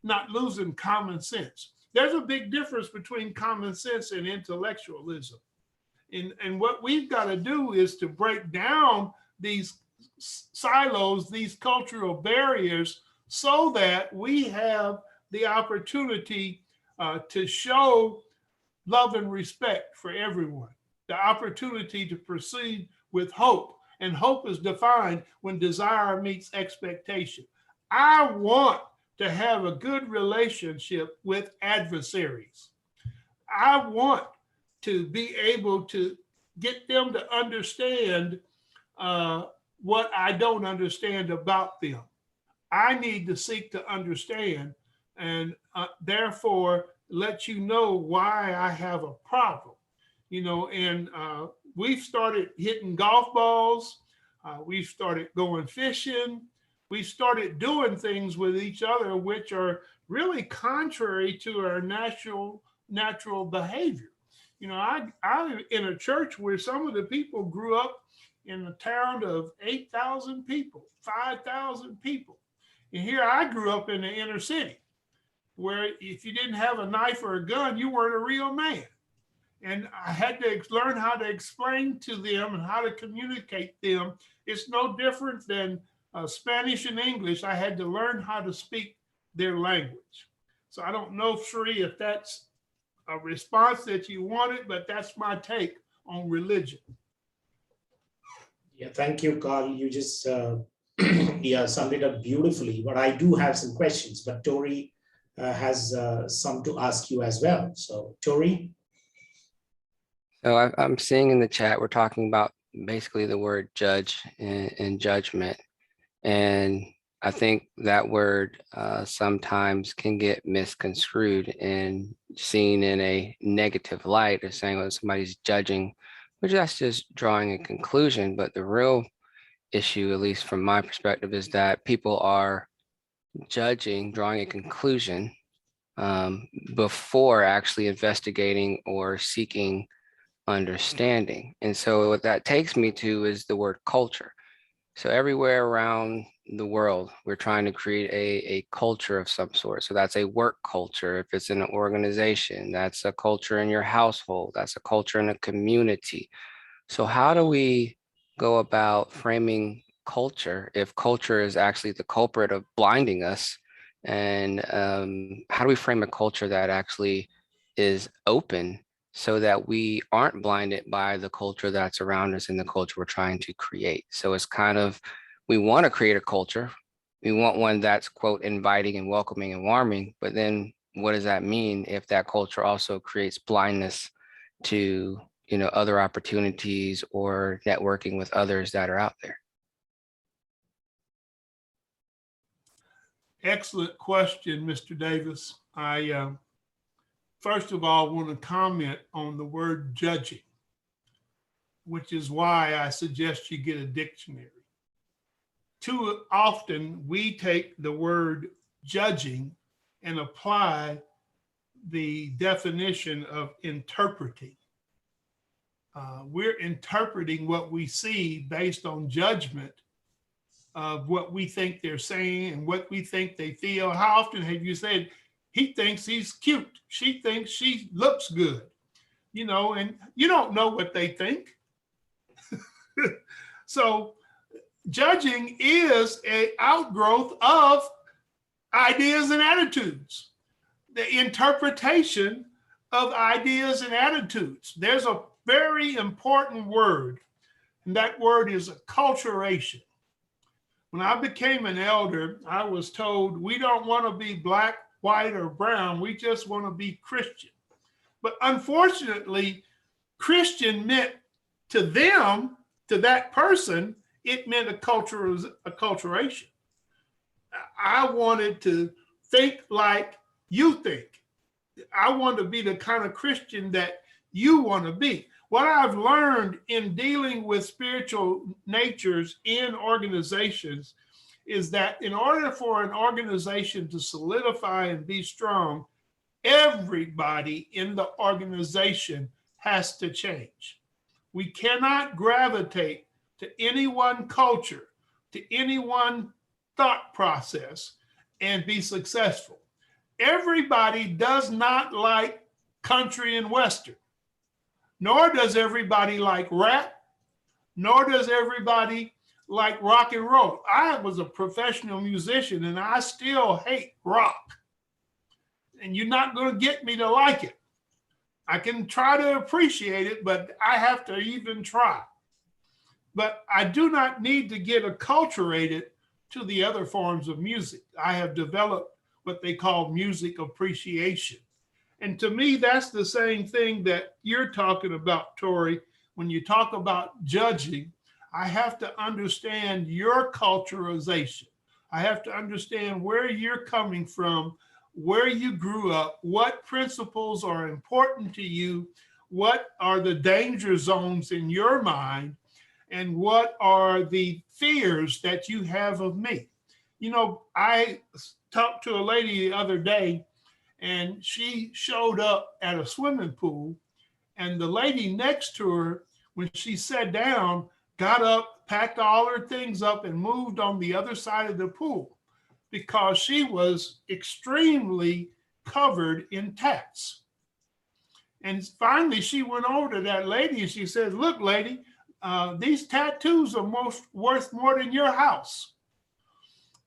not losing common sense. There's a big difference between common sense and intellectualism. And what we've got to do is to break down these silos, these cultural barriers, so that we have the opportunity to show love and respect for everyone, the opportunity to proceed with hope. And hope is defined when desire meets expectation. I want to have a good relationship with adversaries. I want to be able to get them to understand what I don't understand about them. I need to seek to understand and therefore let you know why I have a problem. And we've started hitting golf balls. We've started going fishing. We started doing things with each other, which are really contrary to our natural behavior. I'm in a church where some of the people grew up in a town of 8,000 people, 5,000 people. And here I grew up in the inner city, where if you didn't have a knife or a gun, you weren't a real man. And I had to learn how to explain to them and how to communicate them. It's no different than Spanish and English. I had to learn how to speak their language. So I don't know, Sri, if that's a response that you wanted, but that's my take on religion. Yeah, thank you, Karl. You just yeah, summed it up beautifully. But I do have some questions, but Tori has some to ask you as well. So Tori? So I'm seeing in the chat, we're talking about basically the word judge and judgment. And I think that word sometimes can get misconstrued and seen in a negative light as saying, well, somebody's judging, which that's just drawing a conclusion. But the real issue, at least from my perspective, is that people are judging, drawing a conclusion before actually investigating or seeking understanding. And so what that takes me to is the word culture. So everywhere around the world, we're trying to create a culture of some sort. So that's a work culture. If it's in an organization, that's a culture in your household, that's a culture in a community. So how do we go about framing culture if culture is actually the culprit of blinding us? And how do we frame a culture that actually is open so that we aren't blinded by the culture that's around us and the culture we're trying to create? So it's kind of, we want to create a culture. We want one that's, quote, inviting and welcoming and warming. But then what does that mean if that culture also creates blindness to, other opportunities or networking with others that are out there? Excellent question, Mr. Davis. I first of all want to comment on the word judging, which is why I suggest you get a dictionary. Too often we take the word judging and apply the definition of interpreting. We're interpreting what we see based on judgment of what we think they're saying and what we think they feel. How often have you said, he thinks he's cute, she thinks she looks good, and you don't know what they think. So judging is an outgrowth of ideas and attitudes, the interpretation of ideas and attitudes. There's a very important word, and that word is acculturation. When I became an elder, I was told we don't want to be black, white, or brown. We just want to be Christian. But unfortunately, Christian meant to them, to that person, it meant acculturation. I wanted to think like you think. I want to be the kind of Christian that you want to be. What I've learned in dealing with spiritual natures in organizations is that in order for an organization to solidify and be strong, everybody in the organization has to change. We cannot gravitate to any one culture, to any one thought process and be successful. Everybody does not like country and western, nor does everybody like rap, nor does everybody like rock and roll. I was a professional musician and I still hate rock. and you're not going to get me to like it. I can try to appreciate it, but I have to even try. But I do not need to get acculturated to the other forms of music. I have developed what they call music appreciation. And to me, that's the same thing that you're talking about, Tori. When you talk about judging, I have to understand your culturalization. I have to understand where you're coming from, where you grew up, what principles are important to you, what are the danger zones in your mind, and what are the fears that you have of me. You know, I talked to a lady the other day, and she showed up at a swimming pool, and the lady next to her, when she sat down, got up, packed all her things up, and moved on the other side of the pool because she was extremely covered in tats. And finally, she went over to that lady and she said, "Look, lady, these tattoos are worth more than your house."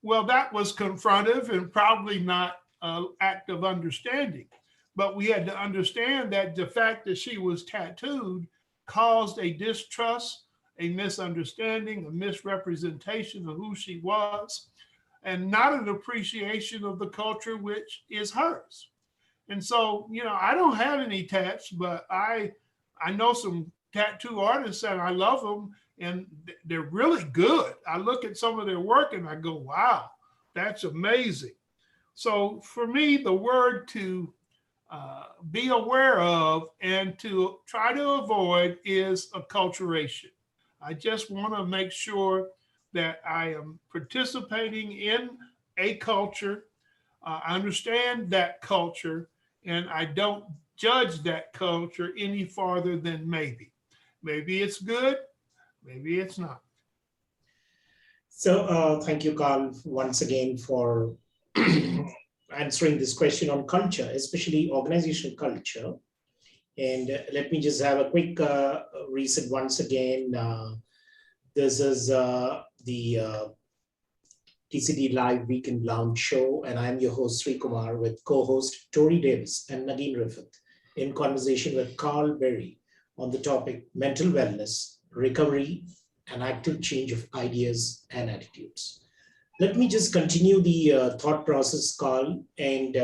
Well, that was confrontive and probably not an act of understanding. But we had to understand that the fact that she was tattooed caused a distrust, a misunderstanding, a misrepresentation of who she was, and not an appreciation of the culture which is hers. And so, you know, I don't have any tats, but I know some tattoo artists and I love them and they're really good. I look at some of their work and I go, wow, that's amazing. So for me, the word to be aware of and to try to avoid is acculturation. I just want to make sure that I am participating in a culture. I understand that culture, and I don't judge that culture any farther than maybe. Maybe it's good, maybe it's not. So thank you, Karl, once again for answering this question on culture, especially organizational culture. And let me just have a quick reset once again. This is the TCDLive Weekend Lounge Show, and I'm your host, Sri Kumar, with co-host Tori Davis and Nadine Riffith, in conversation with Karl Berry on the topic mental wellness, recovery, and active change of ideas and attitudes. Let me just continue the thought process, Karl, and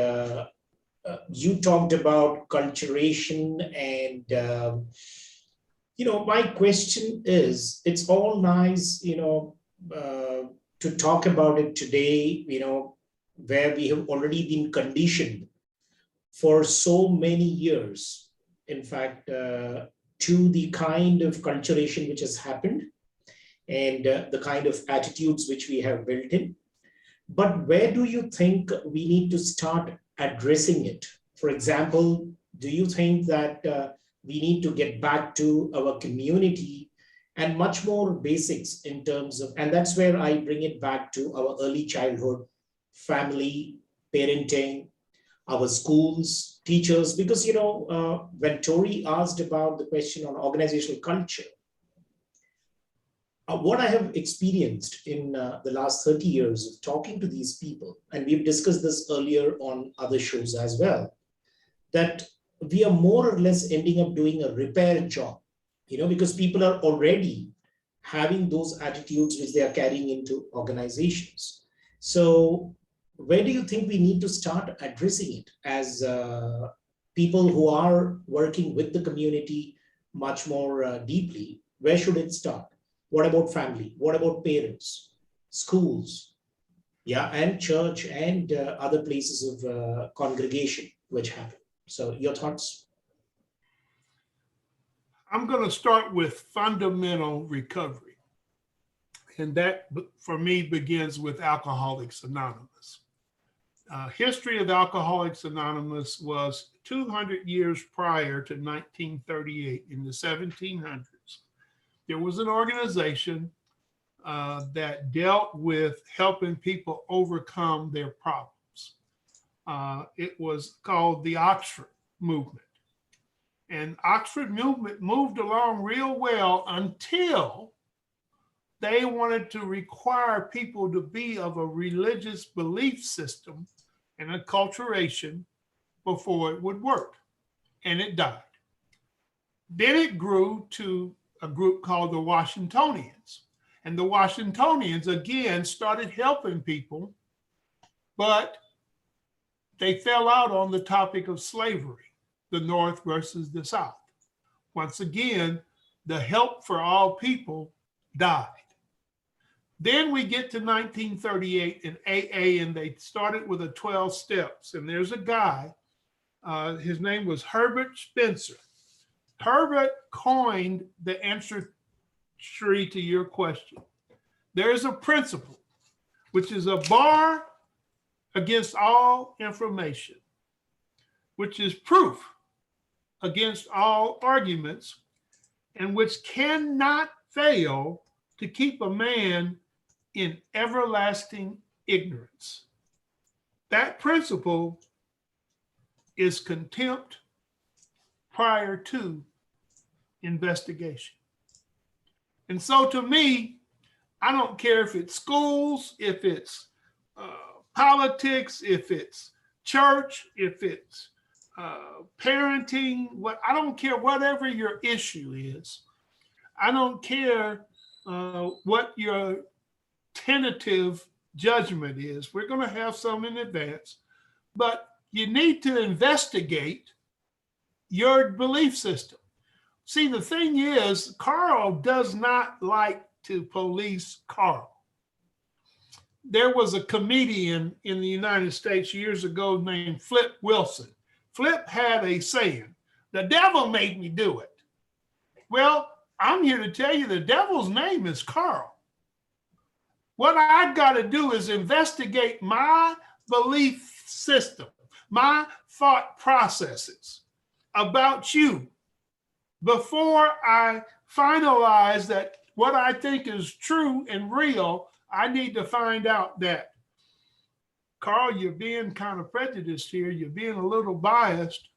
you talked about culturation, and my question is, it's all nice, to talk about it today, where we have already been conditioned for so many years, in fact, to the kind of culturation which has happened and the kind of attitudes which we have built in. But where do you think we need to start addressing it? For example, do you think that we need to get back to our community and much more basics in terms of, and that's where I bring it back to our early childhood, family, parenting, our schools, teachers, because, when Tori asked about the question on organizational culture, what I have experienced in the last 30 years of talking to these people, and we've discussed this earlier on other shows as well, that we are more or less ending up doing a repair job, because people are already having those attitudes which they are carrying into organizations. So where do you think we need to start addressing it as people who are working with the community much more deeply? Where should it start? What about family? What about parents, schools, and church and other places of congregation which happen? So your thoughts? I'm going to start with fundamental recovery. And that, for me, begins with Alcoholics Anonymous. History of Alcoholics Anonymous was 200 years prior to 1938, in the 1700s. There was an organization that dealt with helping people overcome their problems. It was called the Oxford Movement. And Oxford Movement moved along real well until they wanted to require people to be of a religious belief system and acculturation before it would work, and it died. Then it grew to a group called the Washingtonians. And the Washingtonians, again, started helping people, but they fell out on the topic of slavery, the North versus the South. Once again, the help for all people died. Then we get to 1938 in AA, and they started with a 12 steps. And there's a guy, his name was Herbert Spencer. Herbert coined the answer to your question. There's a principle, which is a bar against all information, which is proof against all arguments, and which cannot fail to keep a man in everlasting ignorance. That principle is contempt prior to investigation. And so to me, I don't care if it's schools, if it's politics, if it's church, if it's parenting, I don't care whatever your issue is. I don't care what your tentative judgment is. We're going to have some in advance, but you need to investigate your belief system. See, the thing is, Karl does not like to police Karl. There was a comedian in the United States years ago named Flip Wilson. Flip had a saying, "The devil made me do it." Well, I'm here to tell you the devil's name is Karl. What I've got to do is investigate my belief system, my thought processes about you before I finalize that what I think is true and real. I need to find out that, Karl, you're being kind of prejudiced here. You're being a little biased.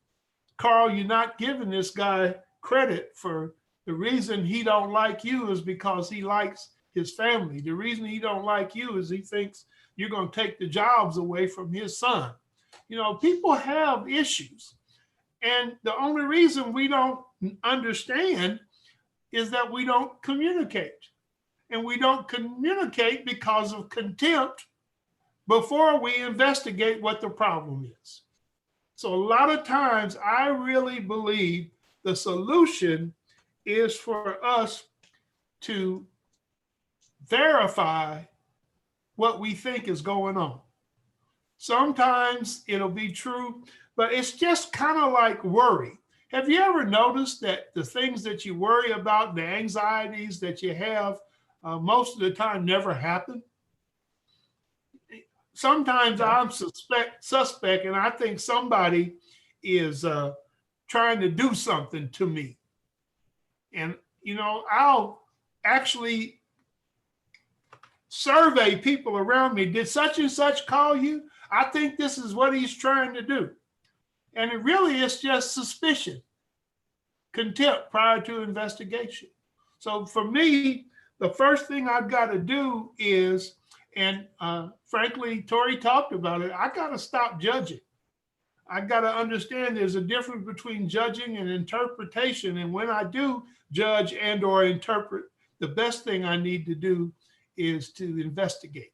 Karl, you're not giving this guy credit for the reason he don't like you is because he likes his family. The reason he don't like you is he thinks you're going to take the jobs away from his son. You know, people have issues. And the only reason we don't understand is that we don't communicate. And we don't communicate because of contempt before we investigate what the problem is. So a lot of times I really believe the solution is for us to verify what we think is going on. Sometimes it'll be true, but it's just kind of like worry. Have you ever noticed that the things that you worry about, the anxieties that you have, most of the time never happen? Sometimes I'm suspect, and I think somebody is trying to do something to me. And, you know, I'll actually survey people around me. Did such and such call you? I think this is what he's trying to do. And it really is just suspicion, contempt prior to investigation. So for me, the first thing I've got to do is, and frankly, Tori talked about it, I got to stop judging. I got to understand there's a difference between judging and interpretation. And when I do judge and or interpret, the best thing I need to do is to investigate.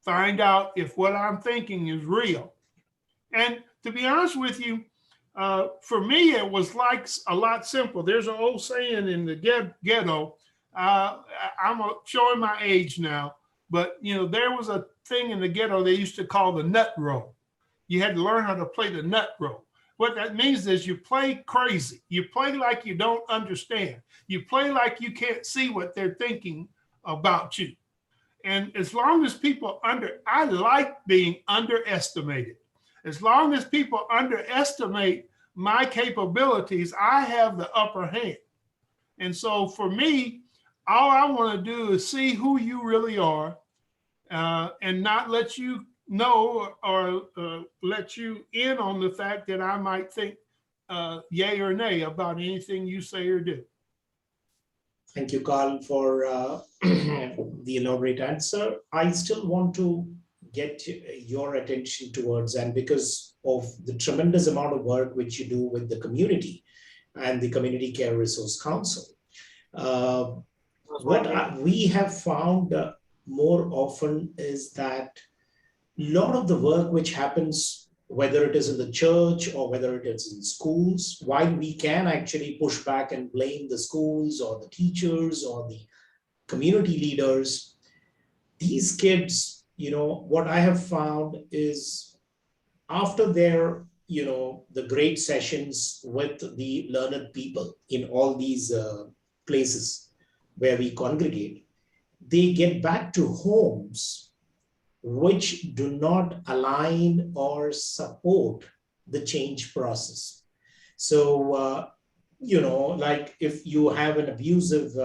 Find out if what I'm thinking is real. And to be honest with you, for me, it was like a lot simple. There's an old saying in the ghetto, I'm showing my age now, but you know, there was a thing in the ghetto they used to call the nut roll. You had to learn how to play the nut roll. What that means is you play crazy. You play like you don't understand. You play like you can't see what they're thinking about you. And as long as people I like being underestimated. As long as people underestimate my capabilities, I have the upper hand. And so for me, all I want to do is see who you really are and not let you know or let you in on the fact that I might think yay or nay about anything you say or do. Thank you, Karl, for the elaborate answer. I still want to get your attention towards, and because of the tremendous amount of work which you do with the community and the Community Care Resource Council. We have found more often is that a lot of the work which happens, whether it is in the church or whether it is in schools, while we can actually push back and blame the schools or the teachers or the community leaders, these kids, what I have found is after their, the great sessions with the learned people in all these places where we congregate, they get back to homes which do not align or support the change process. So, like if you have an abusive,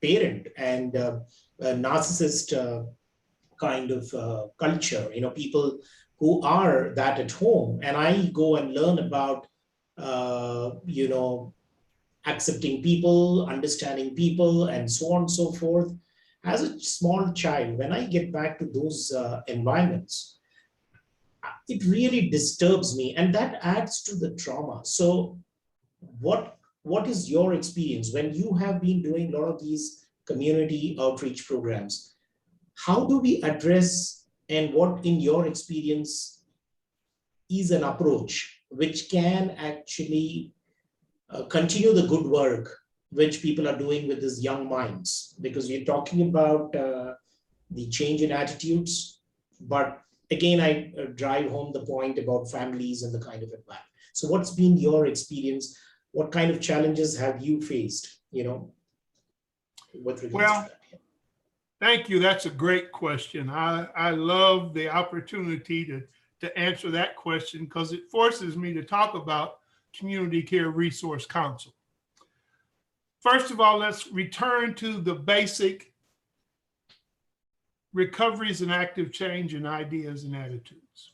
parent and a narcissist kind of culture, people who are that at home, and I go and learn about, accepting people, understanding people, and so on and so forth. As a small child, when I get back to those environments, it really disturbs me, and that adds to the trauma. So, what is your experience when you have been doing a lot of these community outreach programs? How do we address, and what, in your experience, is an approach which can actually continue the good work which people are doing with these young minds? Because we're talking about the change in attitudes, but again, I drive home the point about families and the kind of environment. So what's been your experience? What kind of challenges have you faced, with regards to that? Thank you. That's a great question. I love the opportunity to answer that question because it forces me to talk about Community Care Resource Council. First of all, let's return to the basic recoveries and active change in ideas and attitudes.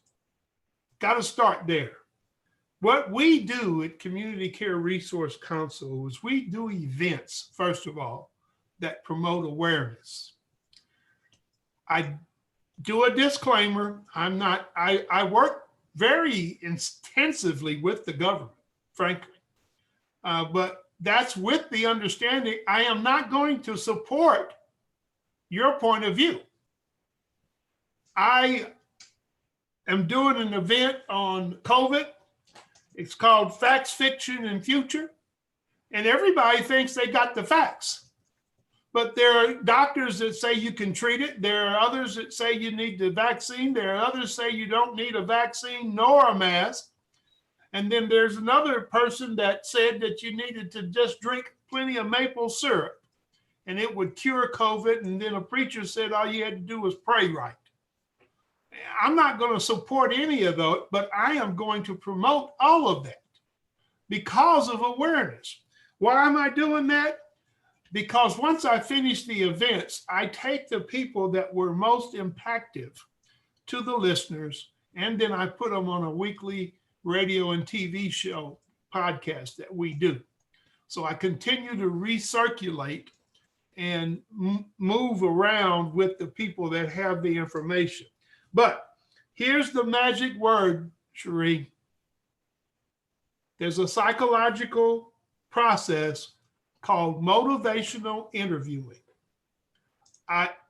Got to start there. What we do at Community Care Resource Council is we do events, first of all, that promote awareness. I do a disclaimer. I work very intensively with the government, frankly. But that's with the understanding I am not going to support your point of view. I am doing an event on COVID. It's called Facts, Fiction, and Future. And everybody thinks they got the facts. But there are doctors that say you can treat it. There are others that say you need the vaccine. There are others say you don't need a vaccine nor a mask. And then there's another person that said that you needed to just drink plenty of maple syrup and it would cure COVID. And then a preacher said all you had to do was pray right. I'm not going to support any of those, but I am going to promote all of that because of awareness. Why am I doing that? Because once I finish the events, I take the people that were most impactful to the listeners, and then I put them on a weekly radio and TV show podcast that we do. So I continue to recirculate and move around with the people that have the information. But here's the magic word, Cherie. There's a psychological process called motivational interviewing.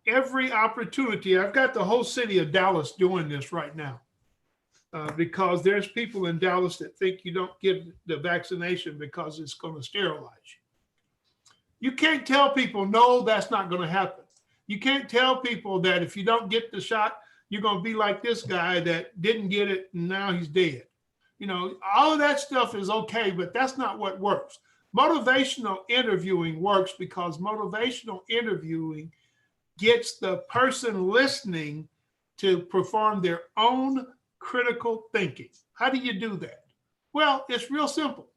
Every opportunity, I've got the whole city of Dallas doing this right now because there's people in Dallas that think you don't get the vaccination because it's going to sterilize you. You can't tell people, no, that's not going to happen. You can't tell people that if you don't get the shot, you're going to be like this guy that didn't get it and now he's dead. All of that stuff is okay, but that's not what works. Motivational interviewing works because motivational interviewing gets the person listening to perform their own critical thinking. How do you do that? Well, it's real simple.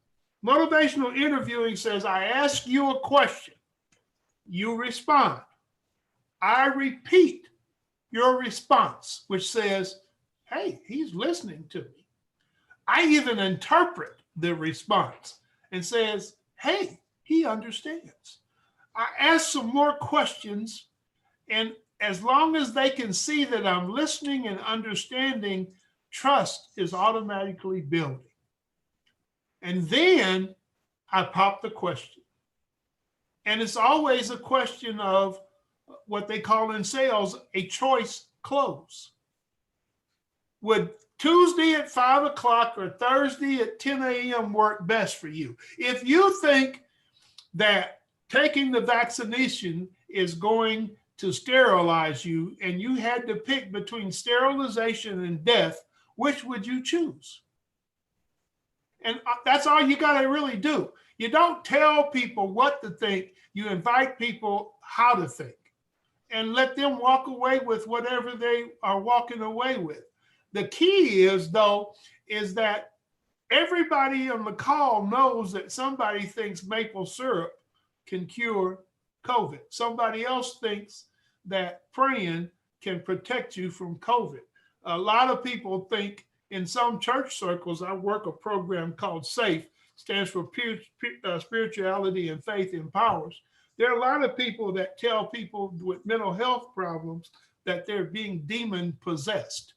Motivational interviewing says, I ask you a question, you respond. I repeat your response, which says, hey, he's listening to me. I even interpret the response and says, hey, he understands. I ask some more questions and as long as they can see that I'm listening and understanding, trust is automatically building. And then I pop the question. And it's always a question of what they call in sales a choice close. Would Tuesday at 5 o'clock or Thursday at 10 a.m. work best for you? If you think that taking the vaccination is going to sterilize you and you had to pick between sterilization and death, which would you choose? And that's all you got to really do. You don't tell people what to think. You invite people how to think and let them walk away with whatever they are walking away with. The key is, though, is that everybody on the call knows that somebody thinks maple syrup can cure COVID. Somebody else thinks that praying can protect you from COVID. A lot of people think in some church circles, I work a program called SAFE, stands for Spirituality and Faith Empowers. There are a lot of people that tell people with mental health problems that they're being demon possessed.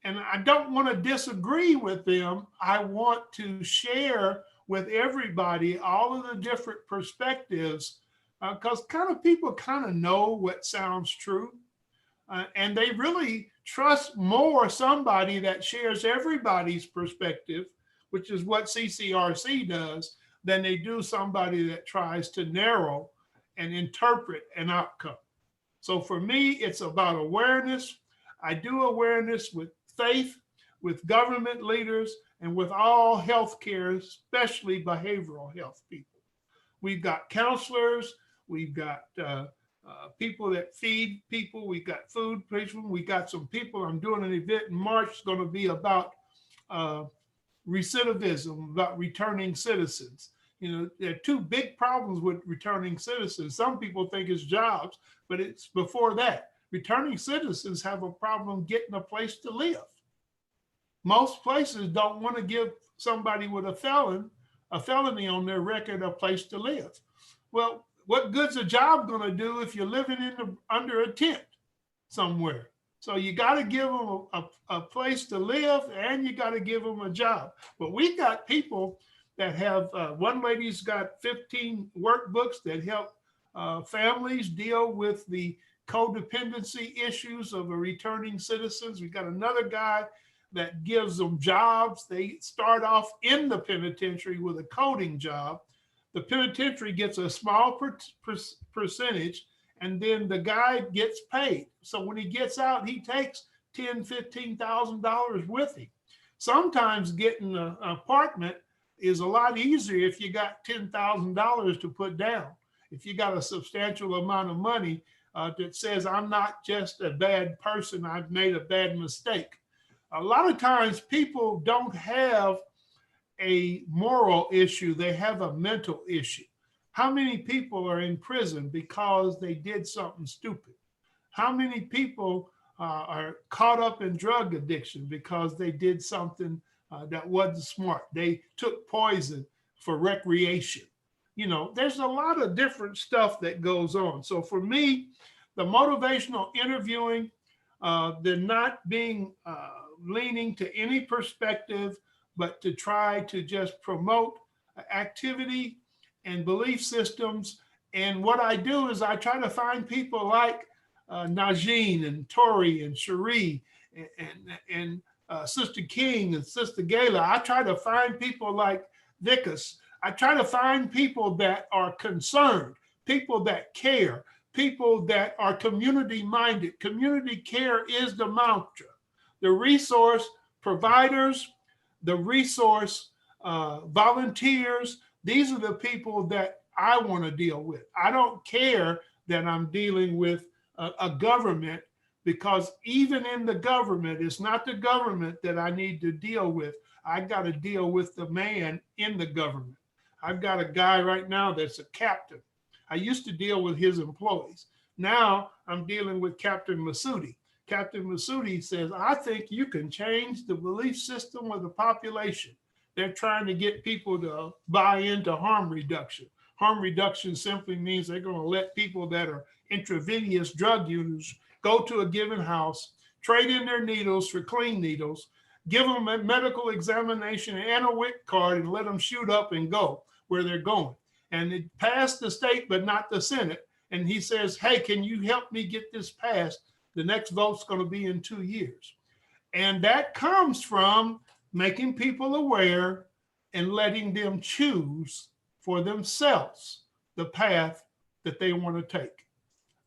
And I don't want to disagree with them. I want to share with everybody all of the different perspectives because people kind of know what sounds true. And they really trust more somebody that shares everybody's perspective, which is what CCRC does, than they do somebody that tries to narrow and interpret an outcome. So for me, it's about awareness. I do awareness with faith, with government leaders, and with all healthcare, especially behavioral health people. We've got counselors, we've got people that feed people, we've got food people, we got some people. I'm doing an event in March, it's going to be about recidivism, about returning citizens. You know, there are two big problems with returning citizens. Some people think it's jobs, but it's before that. Returning citizens have a problem getting a place to live. Most places don't want to give somebody with a felony on their record a place to live. Well, what good's a job going to do if you're living under a tent somewhere? So you got to give them a place to live and you got to give them a job. But we got people that have, one lady's got 15 workbooks that help families deal with the codependency issues of a returning citizens. We got another guy that gives them jobs. They start off in the penitentiary with a coding job. The penitentiary gets a small percentage, and then the guy gets paid. So when he gets out, he takes $10,000, $15,000 with him. Sometimes getting an apartment is a lot easier if you got $10,000 to put down. If you got a substantial amount of money that says, I'm not just a bad person, I've made a bad mistake. A lot of times people don't have a moral issue, they have a mental issue. How many people are in prison because they did something stupid? How many people are caught up in drug addiction because they did something that wasn't smart? They took poison for recreation. You know, there's a lot of different stuff that goes on. So for me, the motivational interviewing, they're not being leaning to any perspective, but to try to just promote activity and belief systems. And what I do is I try to find people like Najeen and Tori and Cherie and Sister King and Sister Gayla. I try to find people like Vickers. I try to find people that are concerned, people that care, people that are community minded. Community care is the mantra. The resource providers, the resource volunteers, these are the people that I want to deal with. I don't care that I'm dealing with a government, because even in the government, it's not the government that I need to deal with. I got to deal with the man in the government. I've got a guy right now that's a captain. I used to deal with his employees. Now I'm dealing with Captain Masudi. Captain Masudi says, I think you can change the belief system of the population. They're trying to get people to buy into harm reduction. Harm reduction simply means they're going to let people that are intravenous drug users go to a given house, trade in their needles for clean needles, give them a medical examination and a WIC card, and let them shoot up and go where they're going. And it passed the state, but not the Senate. And he says, hey, can you help me get this passed? The next vote's going to be in 2 years. And that comes from making people aware and letting them choose for themselves the path that they want to take.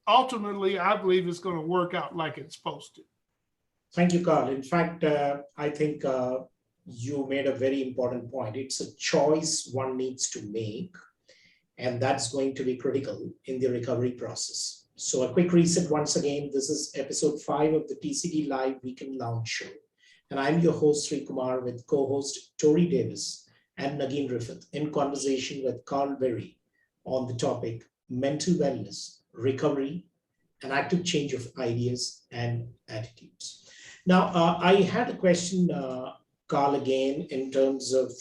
Ultimately, I believe it's going to work out like it's supposed to. Thank you, Karl. In fact, I think you made a very important point. It's a choice one needs to make, and that's going to be critical in the recovery process. So a quick reset once again. This is episode 5 of the TCDLive Weekend Lounge Show. And I'm your host, Sri Kumar, with co-host Tori Davis and Nagin Riffith in conversation with Karl Berry on the topic mental wellness, recovery, and active change of ideas and attitudes. Now, I had a question, Karl, again, in terms of,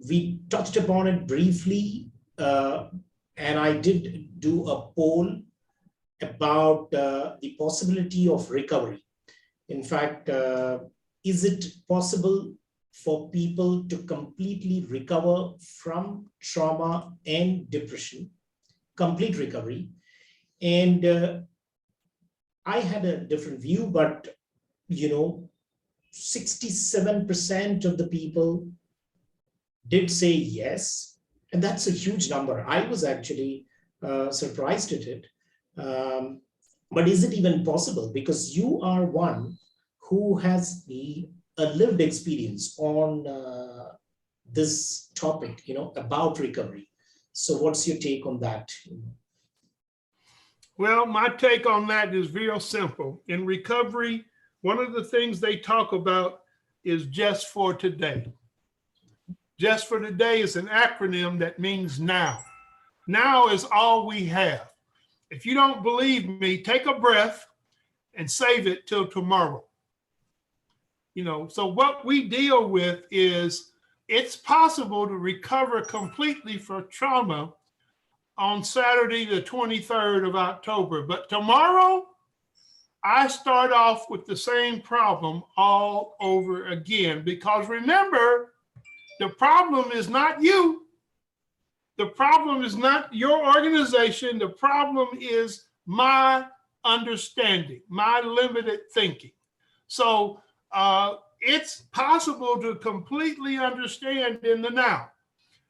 we touched upon it briefly, and I did do a poll about the possibility of recovery. In fact, is it possible for people to completely recover from trauma and depression, complete recovery? And I had a different view, but 67% of the people did say yes, and that's a huge number. I was actually surprised at it. But is it even possible? Because you are one who has a lived experience on this topic, about recovery. So what's your take on that? Well, my take on that is real simple. In recovery, one of the things they talk about is just for today. Just for today is an acronym that means now. Now is all we have. If you don't believe me, take a breath and save it till tomorrow. So what we deal with is it's possible to recover completely from trauma on Saturday, the 23rd of October. But tomorrow, I start off with the same problem all over again. Because remember, the problem is not you. The problem is not your organization. The problem is my understanding, my limited thinking. So it's possible to completely understand in the now.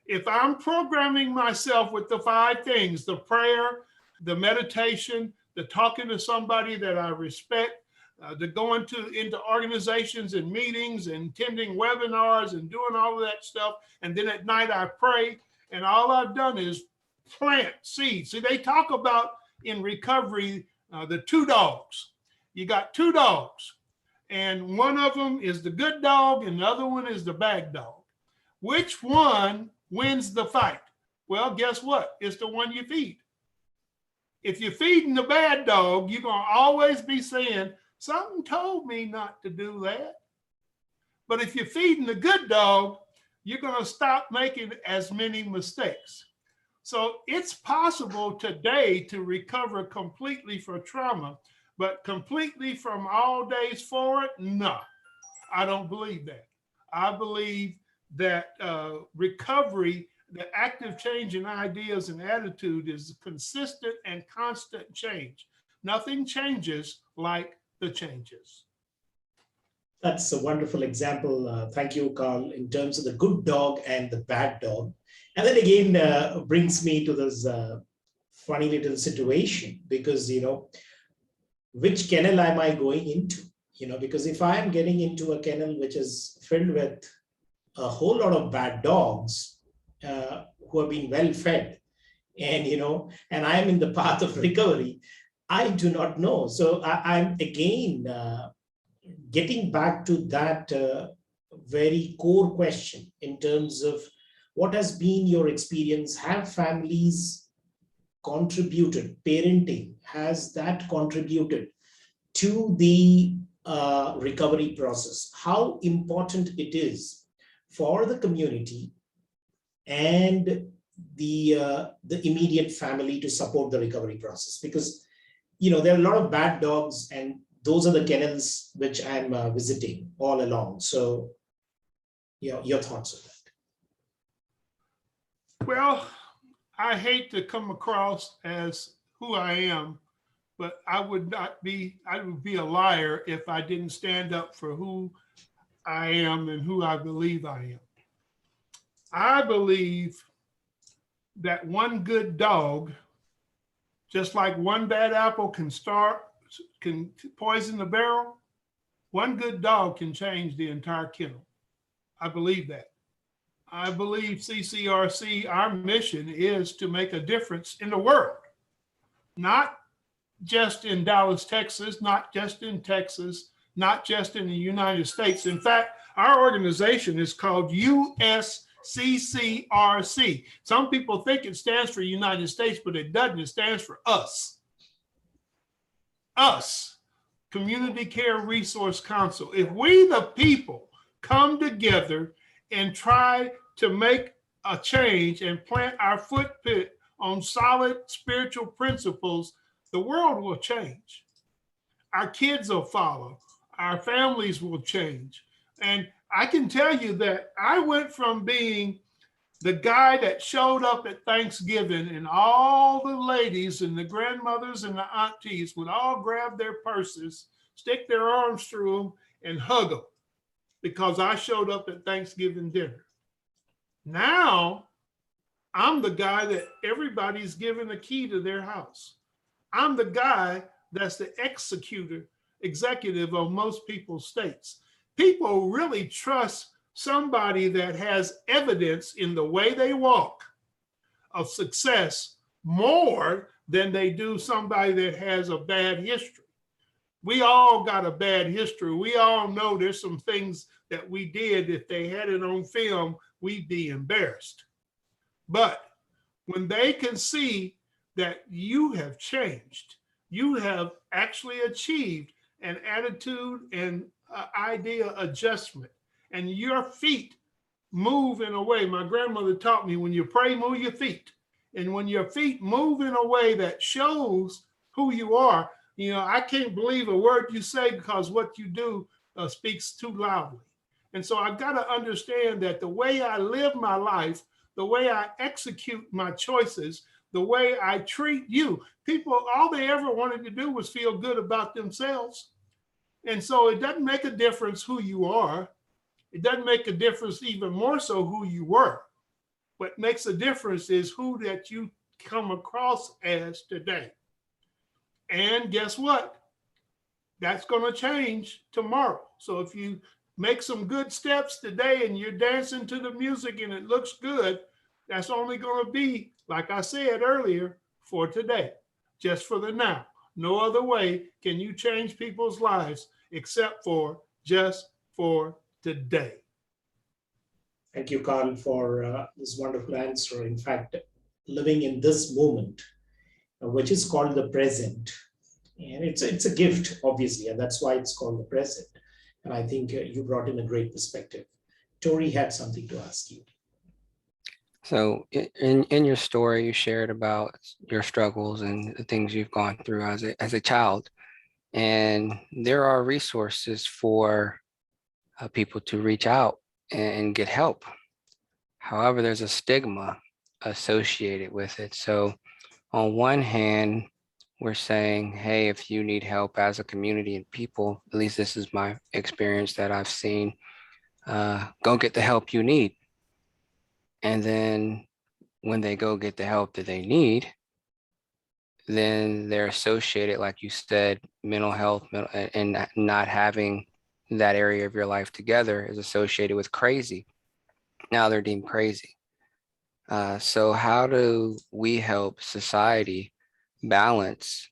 If I'm programming myself with the 5 things, the prayer, the meditation, the talking to somebody that I respect, the going into organizations and meetings and attending webinars and doing all of that stuff. And then at night I pray, and all I've done is plant seeds. See, they talk about in recovery, the 2 dogs. You got 2 dogs, and one of them is the good dog and the other one is the bad dog. Which one wins the fight? Well, guess what? It's the one you feed. If you're feeding the bad dog, you're going to always be saying, something told me not to do that. But if you're feeding the good dog, you're going to stop making as many mistakes. So it's possible today to recover completely from trauma, but completely from all days forward, no, I don't believe that. I believe that recovery, the active change in ideas and attitude is consistent and constant change. Nothing changes like the changes. That's a wonderful example. Thank you, Karl, in terms of the good dog and the bad dog. And then again, brings me to this funny little situation, because, which kennel am I going into? Because if I am getting into a kennel which is filled with a whole lot of bad dogs who have been well fed, and, and I am in the path of recovery, I do not know. So I'm again getting back to that very core question in terms of what has been your experience. Have families contributed, parenting, has that contributed to the recovery process? How important it is for the community and the immediate family to support the recovery process, because there are a lot of bad dogs, and those are the kennels which I'm visiting all along. So your thoughts on that? Well, I hate to come across as who I am, but I would be a liar if I didn't stand up for who I am and who I believe I am. I believe that one good dog, just like one bad apple can poison the barrel, one good dog can change the entire kennel. I believe that. I believe CCRC, our mission is to make a difference in the world, not just in Dallas, Texas, not just in Texas, not just in the United States. In fact, our organization is called USCCRC. Some people think it stands for United States, but it doesn't. It stands for us. Us, Community Care Resource Council. If we, the people, come together and try to make a change and plant our footprint on solid spiritual principles, the world will change. Our kids will follow. Our families will change. And I can tell you that I went from being the guy that showed up at Thanksgiving and all the ladies and the grandmothers and the aunties would all grab their purses, stick their arms through them, and hug them because I showed up at Thanksgiving dinner. Now, I'm the guy that everybody's given a key to their house. I'm the guy that's the executive of most people's states. People really trust somebody that has evidence in the way they walk of success more than they do somebody that has a bad history. We all got a bad history. We all know there's some things that we did. If they had it on film, we'd be embarrassed. But when they can see that you have changed, you have actually achieved an attitude and idea adjustment, and your feet move in a way. My grandmother taught me, when you pray, move your feet. And when your feet move in a way that shows who you are, I can't believe a word you say because what you do speaks too loudly. And so I've got to understand that the way I live my life, the way I execute my choices, the way I treat you, people, all they ever wanted to do was feel good about themselves. And so it doesn't make a difference who you are. It doesn't make a difference even more so who you were. What makes a difference is who that you come across as today. And guess what? That's going to change tomorrow. So if you make some good steps today and you're dancing to the music and it looks good, that's only going to be, like I said earlier, for today, just for the now. No other way can you change people's lives except for just for today. Thank you, Karl, for this wonderful answer. In fact, living in this moment, which is called the present, and it's a gift, obviously, and that's why it's called the present. And I think you brought in a great perspective. Tori had something to ask you. So in your story, you shared about your struggles and the things you've gone through as a child. And there are resources for people to reach out and get help. However, there's a stigma associated with it. So on one hand, we're saying, hey, if you need help as a community and people, at least this is my experience that I've seen, go get the help you need. And then when they go get the help that they need, then they're associated, like you said, mental health and not having that area of your life together is associated with crazy. Now they're deemed crazy. So how do we help society balance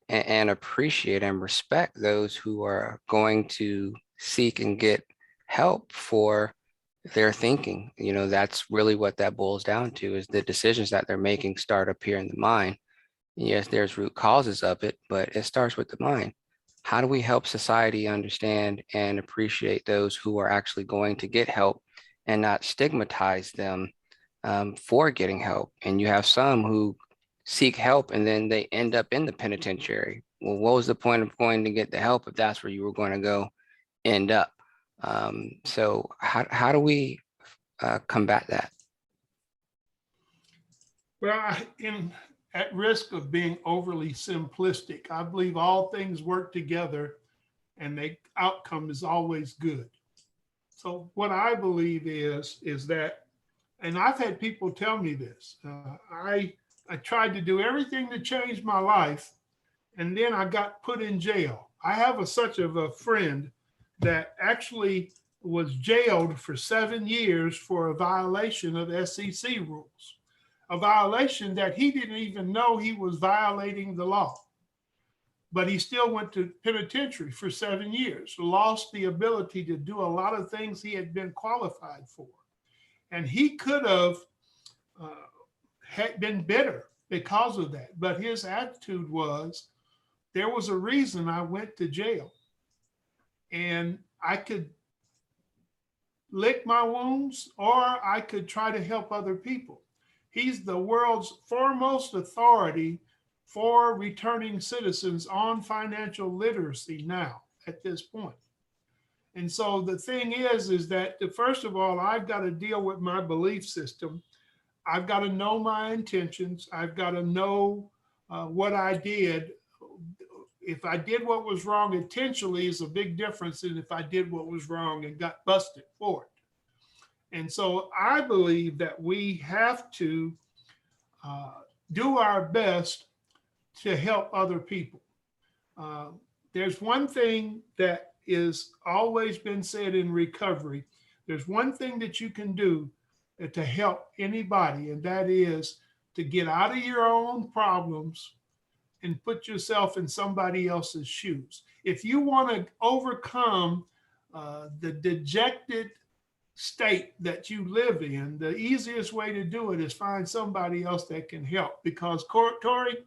and appreciate and respect those who are going to seek and get help for their thinking? That's really what that boils down to, is the decisions that they're making start up here in the mind. Yes, there's root causes of it, but it starts with the mind. How do we help society understand and appreciate those who are actually going to get help and not stigmatize them for getting help. And you have some who seek help and then they end up in the penitentiary. Well, what was the point of going to get the help if that's where you were going to go end up? So how do we combat that? Well, at risk of being overly simplistic, I believe all things work together and the outcome is always good. So what I believe is that, and I've had people tell me this, I tried to do everything to change my life, and then I got put in jail. I have such of a friend that actually was jailed for 7 years for a violation of SEC rules, a violation that he didn't even know he was violating the law. But he still went to penitentiary for 7 years, lost the ability to do a lot of things he had been qualified for. And he could have had been bitter because of that. But his attitude was, there was a reason I went to jail. And I could lick my wounds or I could try to help other people. He's the world's foremost authority for returning citizens on financial literacy now at this point. And so the thing is that first of all, I've got to deal with my belief system. I've got to know my intentions. I've got to know what I did. If I did what was wrong intentionally is a big difference than if I did what was wrong and got busted for it. And so I believe that we have to do our best to help other people. There's one thing that is always been said in recovery. There's one thing that you can do to help anybody, and that is to get out of your own problems and put yourself in somebody else's shoes. If you want to overcome the dejected state that you live in, the easiest way to do it is find somebody else that can help. Because Tori,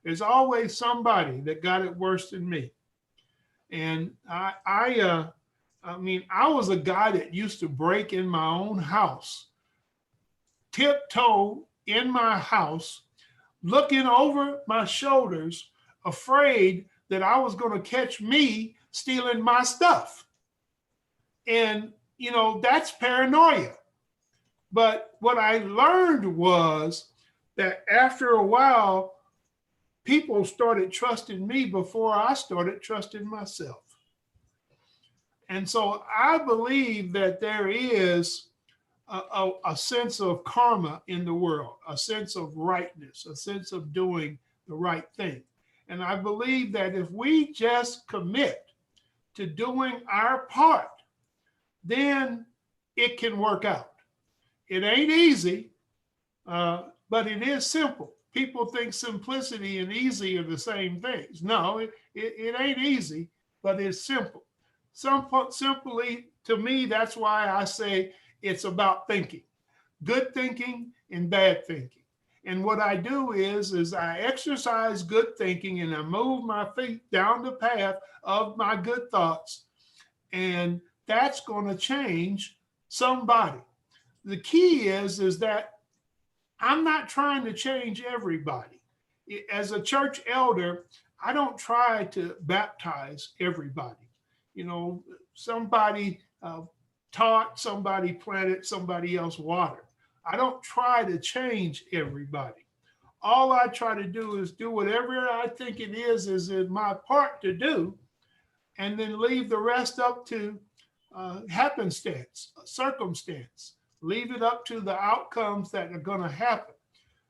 there's always somebody that got it worse than me. And I mean, I was a guy that used to break in my own house, tiptoe in my house, looking over my shoulders, afraid that I was going to catch me stealing my stuff. And, you know, that's paranoia. But what I learned was that after a while, people started trusting me before I started trusting myself. And so I believe that there is a sense of karma in the world, a sense of rightness, a sense of doing the right thing. And I believe that if we just commit to doing our part, then it can work out. It ain't easy, but it is simple. People think simplicity and easy are the same things. No, it ain't easy, but it's simple. Simply, to me, that's why I say it's about thinking, good thinking and bad thinking. And what I do is I exercise good thinking and I move my feet down the path of my good thoughts. And that's going to change somebody. The key is that I'm not trying to change everybody. As a church elder, I don't try to baptize everybody. You know, somebody taught, somebody planted, somebody else watered. I don't try to change everybody. All I try to do is do whatever I think it is in my part to do, and then leave the rest up to happenstance, circumstance. Leave it up to the outcomes that are going to happen.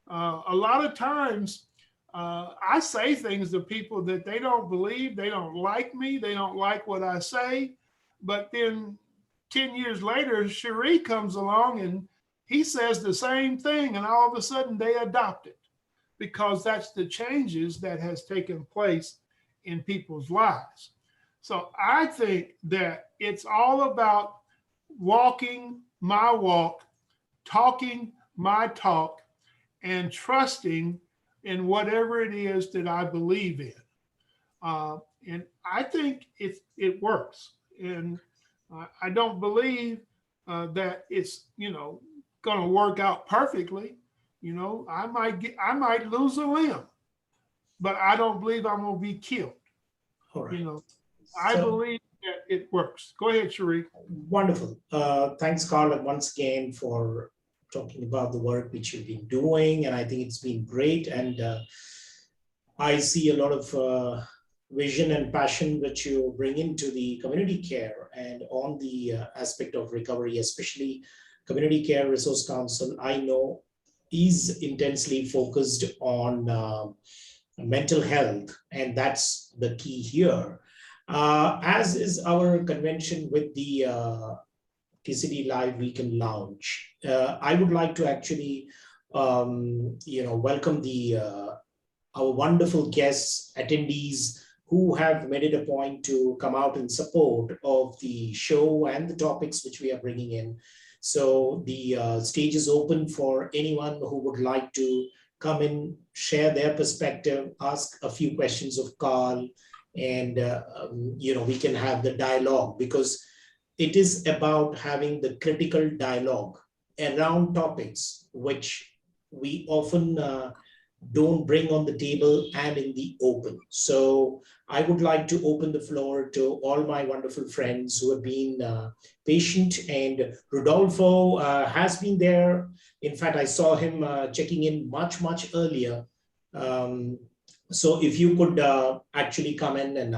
A lot of times, I say things to people that they don't believe, they don't like me, they don't like what I say. But then 10 years later, Cherie comes along and he says the same thing, and all of a sudden they adopt it because that's the changes that has taken place in people's lives. So I think that it's all about walking my walk, talking my talk, and trusting in whatever it is that I believe in. And I think it works. And I don't believe that it's, you know, going to work out perfectly. You know, I might lose a limb, but I don't believe I'm going to be killed. All right. You know, I So believe that it works. Go ahead, Sharif. wonderful. Thanks, Carl, once again for talking about the work which you've been doing. And I think it's been great. And I see a lot of vision and passion that you bring into the community care and on the aspect of recovery, especially Community Care Resource Council, I know is intensely focused on mental health, and that's the key here. As is our convention with the TCDLive Weekend Lounge. I would like to actually, welcome the our wonderful guests, attendees who have made it a point to come out in support of the show and the topics which we are bringing in. So the stage is open for anyone who would like to come in, share their perspective, ask a few questions of Karl, and we can have the dialogue, because it is about having the critical dialogue around topics which we often don't bring on the table and in the open. So I would like to open the floor to all my wonderful friends who have been patient, and Rodolfo has been there. In fact, I saw him checking in much, much earlier. So if you could actually come in and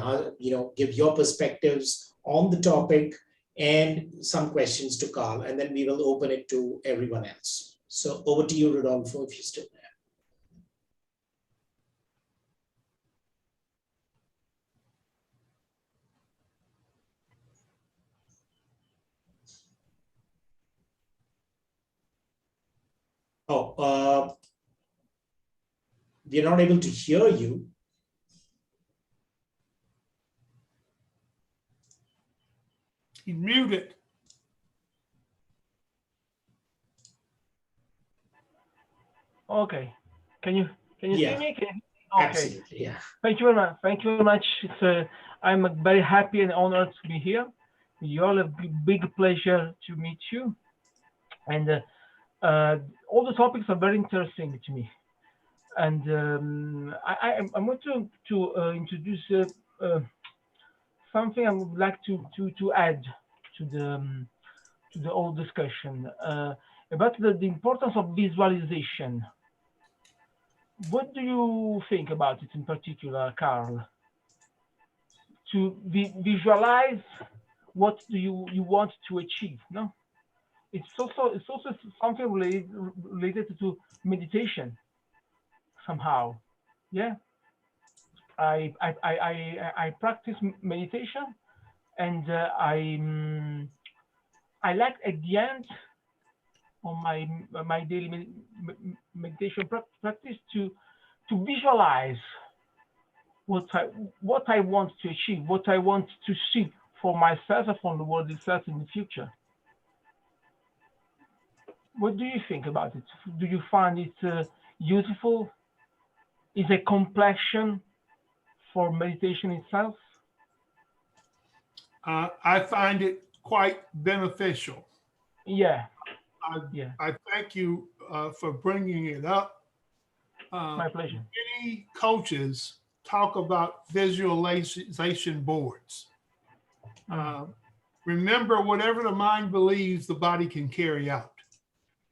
give your perspectives on the topic and some questions to Karl, and then we will open it to everyone else. So over to you, Rodolfo, if you're still there. Oh, we're not able to hear you. He's muted. Okay. Can you Yeah. see me? Okay. Absolutely, yeah. Thank you very much. Thank you very much. I'm very happy and honored to be here. You all a big pleasure to meet you. And all the topics are very interesting to me. And I want to introduce something I would like to add to the whole discussion about the importance of visualization. What do you think about it in particular, Karl? To visualize what do you want to achieve? No, it's also something related to meditation somehow. Yeah, I practice meditation, and I like at the end on my daily meditation practice to visualize what I want to achieve, what I want to see for myself and for the world itself in the future. What do you think about it? Do you find it useful? Is a complexion for meditation itself? I find it quite beneficial. Yeah. I thank you for bringing it up. My pleasure. Many coaches talk about visualization boards. Remember, whatever the mind believes, the body can carry out.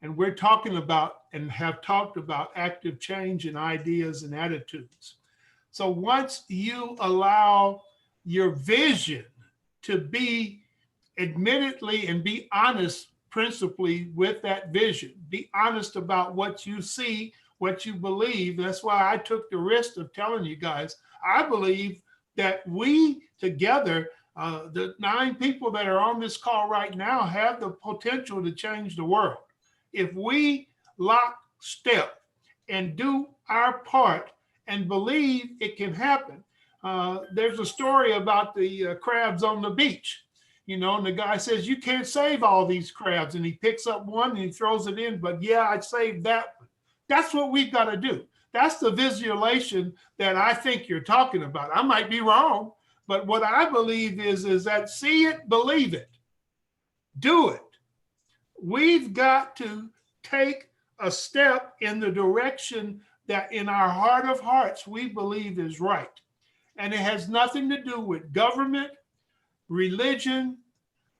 And we're talking about and have talked about active change in ideas and attitudes. So once you allow your vision to be admittedly and be honest principally with that vision, be honest about what you see, what you believe. That's why I took the risk of telling you guys, I believe that we together, the 9 people that are on this call right now, have the potential to change the world. If we lock step and do our part and believe it can happen. There's a story about the crabs on the beach, and the guy says, you can't save all these crabs. And he picks up one and he throws it in, but yeah, I saved that one. That's what we've got to do. That's the visualization that I think you're talking about. I might be wrong, but what I believe is that see it, believe it, do it. We've got to take a step in the direction that in our heart of hearts we believe is right. And it has nothing to do with government, religion,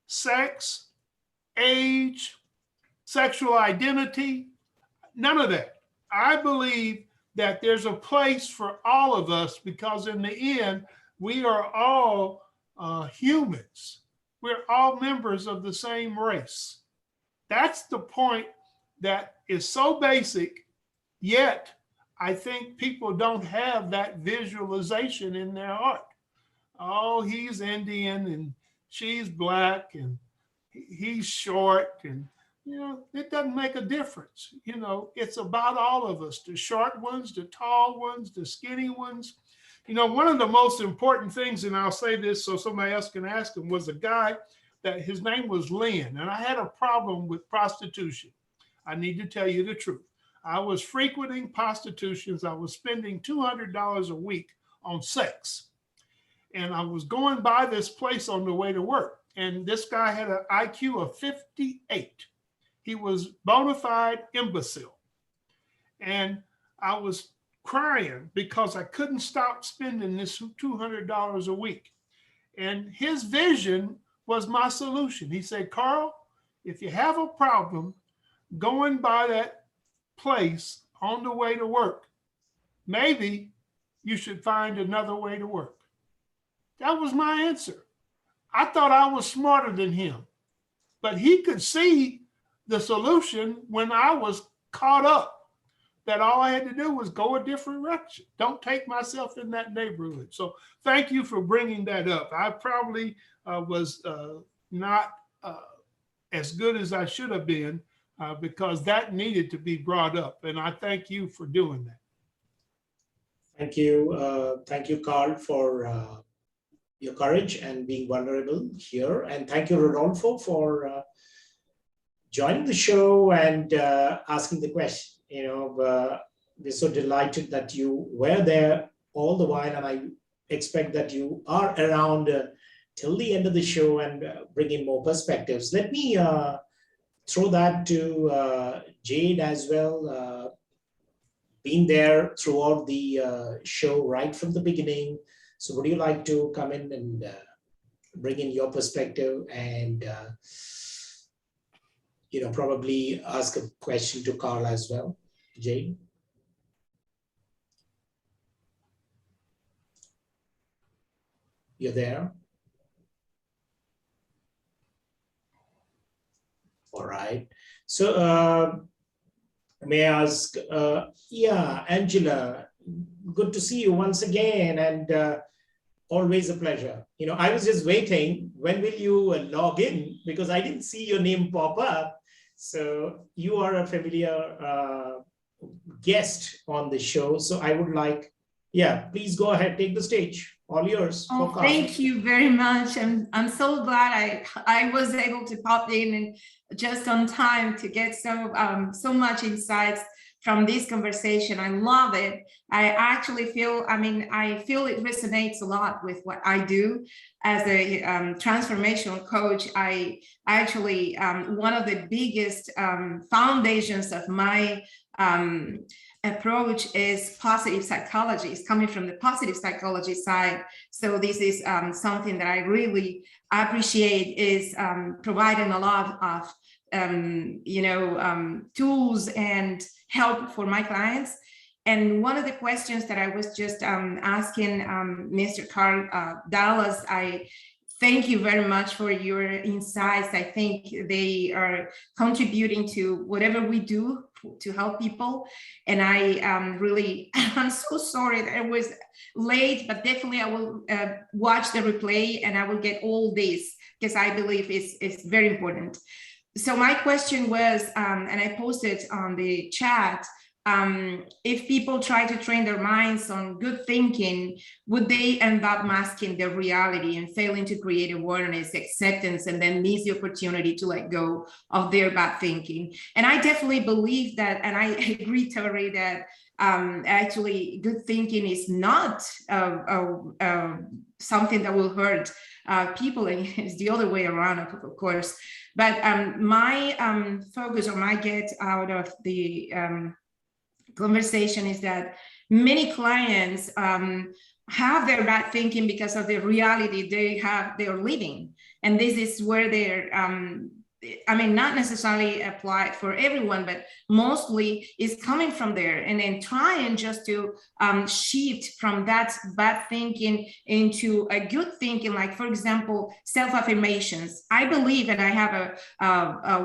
sex, age, sexual identity, none of that. I believe that there's a place for all of us because in the end, we are all humans. We're all members of the same race. That's the point that is so basic, yet I think people don't have that visualization in their heart. Oh, he's Indian and she's black and he's short, and it doesn't make a difference. It's about all of us, the short ones, the tall ones, the skinny ones. One of the most important things, and I'll say this so somebody else can ask him, was a guy that his name was Lynn, and I had a problem with prostitution. I need to tell you the truth. I was frequenting prostitutions. I was spending $200 a week on sex. And I was going by this place on the way to work. And this guy had an IQ of 58. He was bona fide imbecile. And I was crying because I couldn't stop spending this $200 a week. And his vision was my solution. He said, Karl, if you have a problem going by that place on the way to work, maybe you should find another way to work. That was my answer. I thought I was smarter than him, but he could see the solution when I was caught up, that all I had to do was go a different direction. Don't take myself in that neighborhood. So thank you for bringing that up. I probably was not as good as I should have been because that needed to be brought up. And I thank you for doing that. Thank you. Thank you, Karl, for your courage and being vulnerable here. And thank you, Rodolfo, for joining the show and asking the question. We're so delighted that you were there all the while, and I expect that you are around till the end of the show and bring in more perspectives. Let me throw that to Jade as well. Been there throughout the show right from the beginning. So would you like to come in and bring in your perspective and probably ask a question to Karl as well? Jade? You're there? All right. So may I ask, Angela, good to see you once again, and always a pleasure. I was just waiting, when will you log in? Because I didn't see your name pop up. So you are a familiar guest on the show. So I would like, please go ahead, take the stage. All yours. Oh, thank you very much. I'm so glad I was able to pop in and just on time to get so much insights from this conversation. I love it. I actually feel, I feel it resonates a lot with what I do as a transformational coach. I actually, one of the biggest foundations of my approach is positive psychology. It's coming from the positive psychology side. So this is something that I really appreciate, is providing a lot of tools and help for my clients. And one of the questions that I was just asking Mr. Karl Dallas, I thank you very much for your insights. I think they are contributing to whatever we do to help people. And I'm so sorry that I was late, but definitely I will watch the replay and I will get all this because I believe it's very important. So my question was, and I posted on the chat, if people try to train their minds on good thinking, would they end up masking their reality and failing to create awareness, acceptance, and then miss the opportunity to let go of their bad thinking? And I definitely believe that, and I agree totally that actually good thinking is not something that will hurt people, and it's the other way around, of course. But my focus, or my get out of the conversation, is that many clients have their bad thinking because of the reality they're living. And this is where they're, I mean, not necessarily applied for everyone, but mostly is coming from there. And then trying just to shift from that bad thinking into a good thinking, like, for example, self-affirmations. I believe, and I have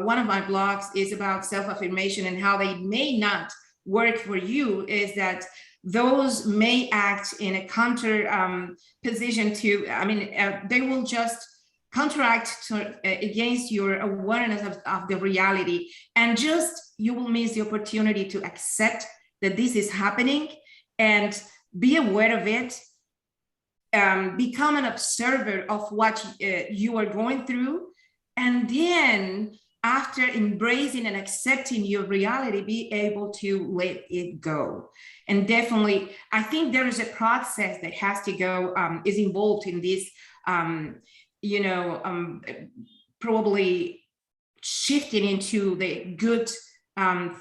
one of my blogs is about self-affirmation and how they may not work for you, is that those may act in a counter position to, I mean, they will just counteract against your awareness of the reality, and just you will miss the opportunity to accept that this is happening and be aware of it, become an observer of what you are going through, and then after embracing and accepting your reality, be able to let it go. And definitely, I think there is a process that has to go, is involved in this, you know, probably shifting into the good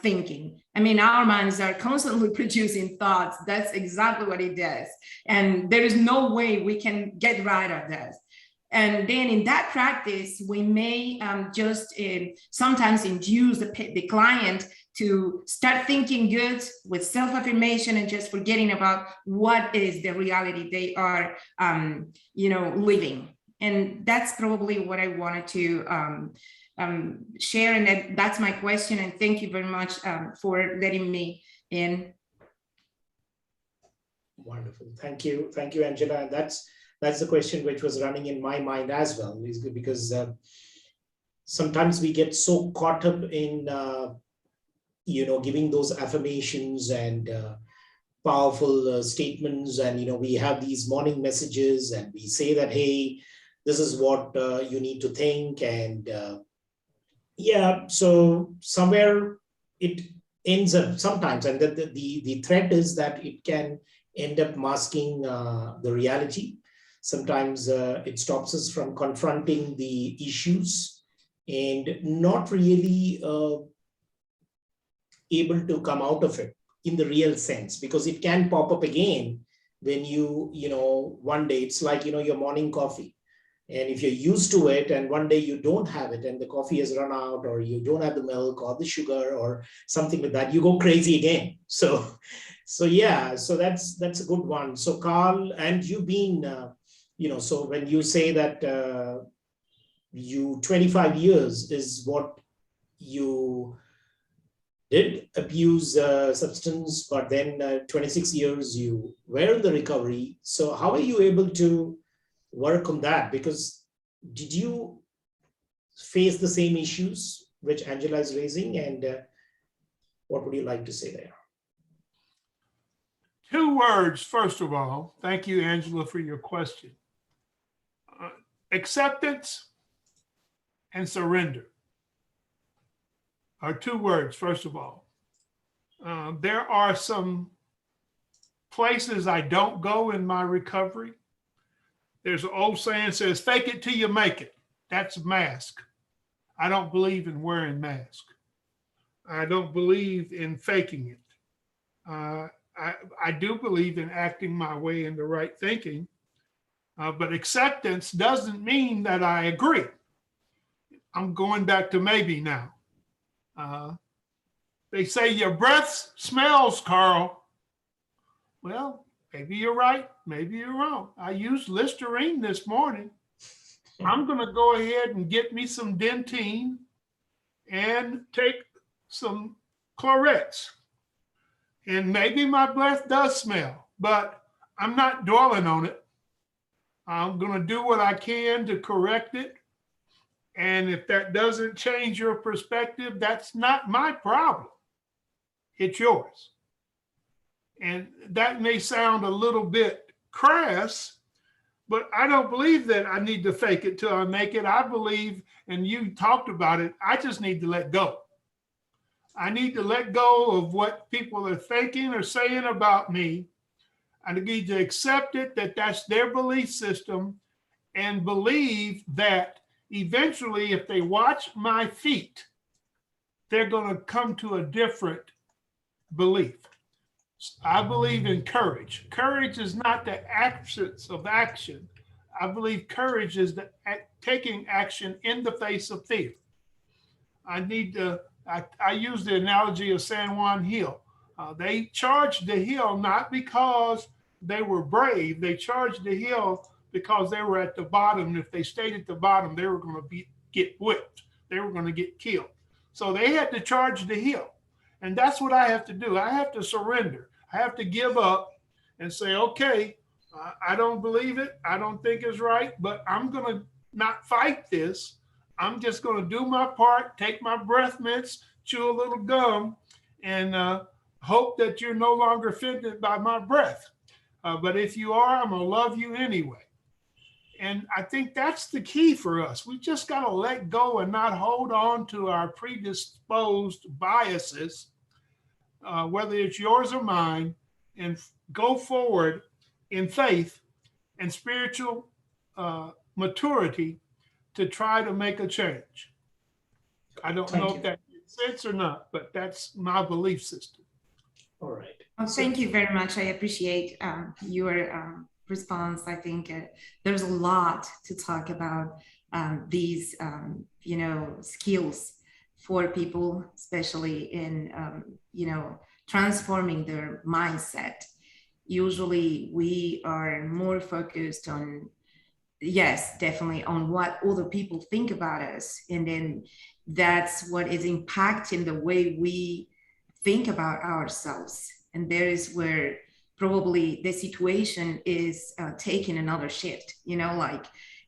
thinking. I mean, our minds are constantly producing thoughts. That's exactly what it does. And there is no way we can get rid of that. And then in that practice, we may just sometimes induce the client to start thinking good with self-affirmation and just forgetting about what is the reality they are, you know, living. And that's probably what I wanted to share. And that's my question. And thank you very much for letting me in. Wonderful. Thank you. Thank you, Angela. And that's the question which was running in my mind as well, is good because sometimes we get so caught up in, you know, giving those affirmations and powerful statements. And, you know, we have these morning messages and we say that, hey, this is what you need to think. And yeah, so somewhere it ends up sometimes. And the threat is that it can end up masking the reality. Sometimes it stops us from confronting the issues and not really able to come out of it in the real sense, because it can pop up again when you know, one day it's like, you know, your morning coffee. And if you're used to it and one day you don't have it and the coffee has run out, or you don't have the milk or the sugar or something like that, you go crazy again. So yeah, so that's a good one. So Karl, and you've been, you know, so when you say that you 25 years is what you did abuse substance, but then 26 years you were in the recovery. So how are you able to work on that? Because did you face the same issues which Angela is raising? And what would you like to say there? 2 words, first of all. Thank you, Angela, for your question. Acceptance and surrender are 2 words, first of all. There are some places I don't go in my recovery. There's an old saying says, fake it till you make it. That's a mask. I don't believe in wearing masks. I don't believe in faking it. I do believe in acting my way into right thinking, but acceptance doesn't mean that I agree. I'm going back to maybe now. They say your breath smells, Karl. Well, maybe you're right, maybe you're wrong. I used Listerine this morning. I'm going to go ahead and get me some Dentine and take some Clorets. And maybe my breath does smell, but I'm not dwelling on it. I'm going to do what I can to correct it. And if that doesn't change your perspective, that's not my problem. It's yours. And that may sound a little bit crass, but I don't believe that I need to fake it till I make it. I believe, and you talked about it, I just need to let go. I need to let go of what people are thinking or saying about me. I need to accept it, that that's their belief system, and believe that eventually, if they watch my feet, they're going to come to a different belief. I believe in courage. Courage is not the absence of action. I believe courage is taking action in the face of fear. I use the analogy of San Juan Hill. They charged the hill not because they were brave. They charged the hill because they were at the bottom. If they stayed at the bottom, they were going to get whipped. They were going to get killed. So they had to charge the hill. And that's what I have to do. I have to surrender. I have to give up and say, okay, I don't believe it. I don't think it's right, but I'm going to not fight this. I'm just going to do my part, take my breath mints, chew a little gum, and hope that you're no longer offended by my breath. But if you are, I'm going to love you anyway. And I think that's the key for us. We just got to let go and not hold on to our predisposed biases, whether it's yours or mine, and go forward in faith and spiritual maturity to try to make a change. I don't know if that makes sense or not, but that's my belief system. All right. Well, thank you very much. I appreciate your response. I think there's a lot to talk about these, skills for people, especially in, transforming their mindset. Usually we are more focused on, yes, definitely on what other people think about us. And then that's what is impacting the way we think about ourselves. And there is where probably the situation is taking another shift,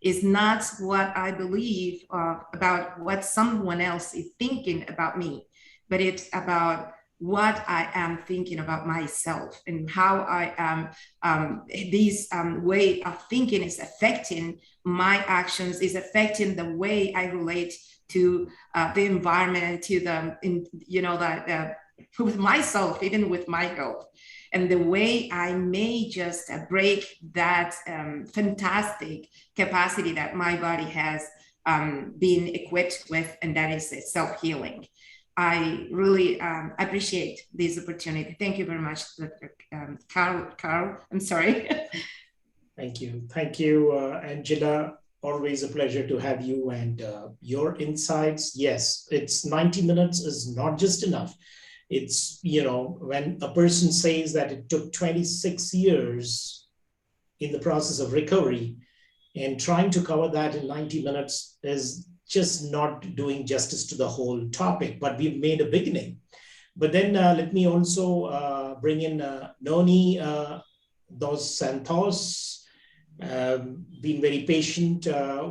it's not what I believe about what someone else is thinking about me, but it's about what I am thinking about myself and how I am, this way of thinking is affecting my actions, is affecting the way I relate to the environment, to with myself, even with my health. And the way I may just break that fantastic capacity that my body has been equipped with, and that is self-healing. I really appreciate this opportunity. Thank you very much, Karl. I'm sorry. Thank you. Thank you, Angela. Always a pleasure to have you and your insights. Yes, it's 90 minutes is not just enough. It's, when a person says that it took 26 years in the process of recovery, and trying to cover that in 90 minutes is just not doing justice to the whole topic, but we've made a beginning. But then let me also bring in Noni dos Santos, been very patient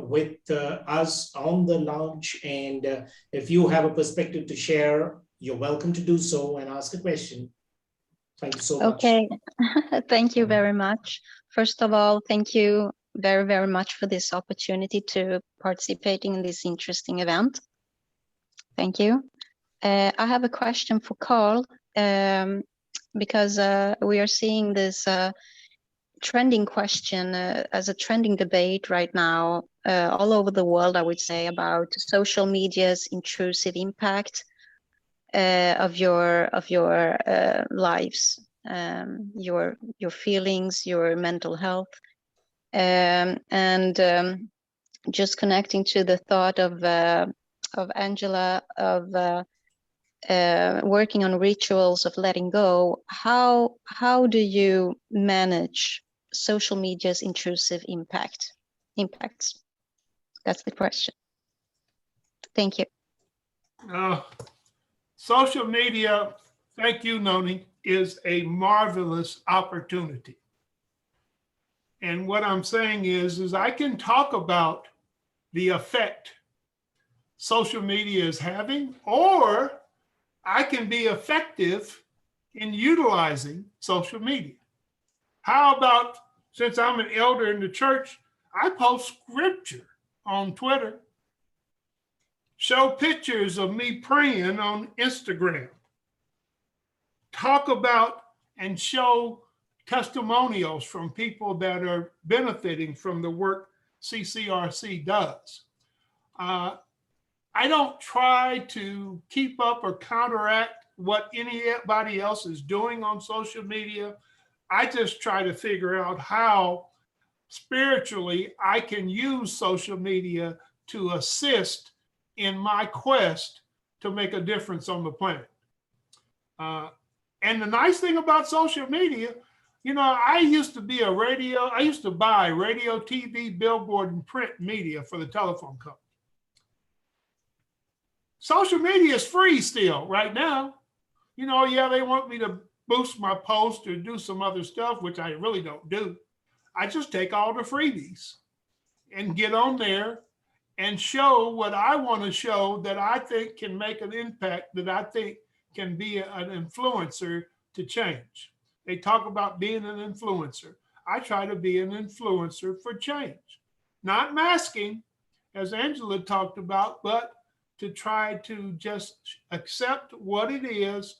with us on the launch. And if you have a perspective to share, you're welcome to do so and ask a question. Thank you so much. Okay, thank you very much. First of all, thank you very, very much for this opportunity to participating in this interesting event. Thank you. I have a question for Karl, because we are seeing this trending question as a trending debate right now all over the world, I would say, about social media's intrusive impact of your lives, your feelings, your mental health, and just connecting to the thought of Angela of working on rituals of letting go. How do you manage social media's intrusive impacts? That's the question. Thank you. Social media, thank you, Noni, is a marvelous opportunity. And what I'm saying is I can talk about the effect social media is having, or I can be effective in utilizing social media. How about, since I'm an elder in the church, I post scripture on Twitter, show pictures of me praying on Instagram, talk about and show testimonials from people that are benefiting from the work CCRC does. I don't try to keep up or counteract what anybody else is doing on social media. I just try to figure out how spiritually I can use social media to assist in my quest to make a difference on the planet. And the nice thing about social media, you know, I used to buy radio, TV, billboard, and print media for the telephone company. Social media is free still right now. You know, yeah, they want me to boost my post or do some other stuff, which I really don't do. I just take all the freebies and get on there and show what I want to show that I think can make an impact, that I think can be an influencer to change. They talk about being an influencer. I try to be an influencer for change, not masking, as Angela talked about, but to try to just accept what it is,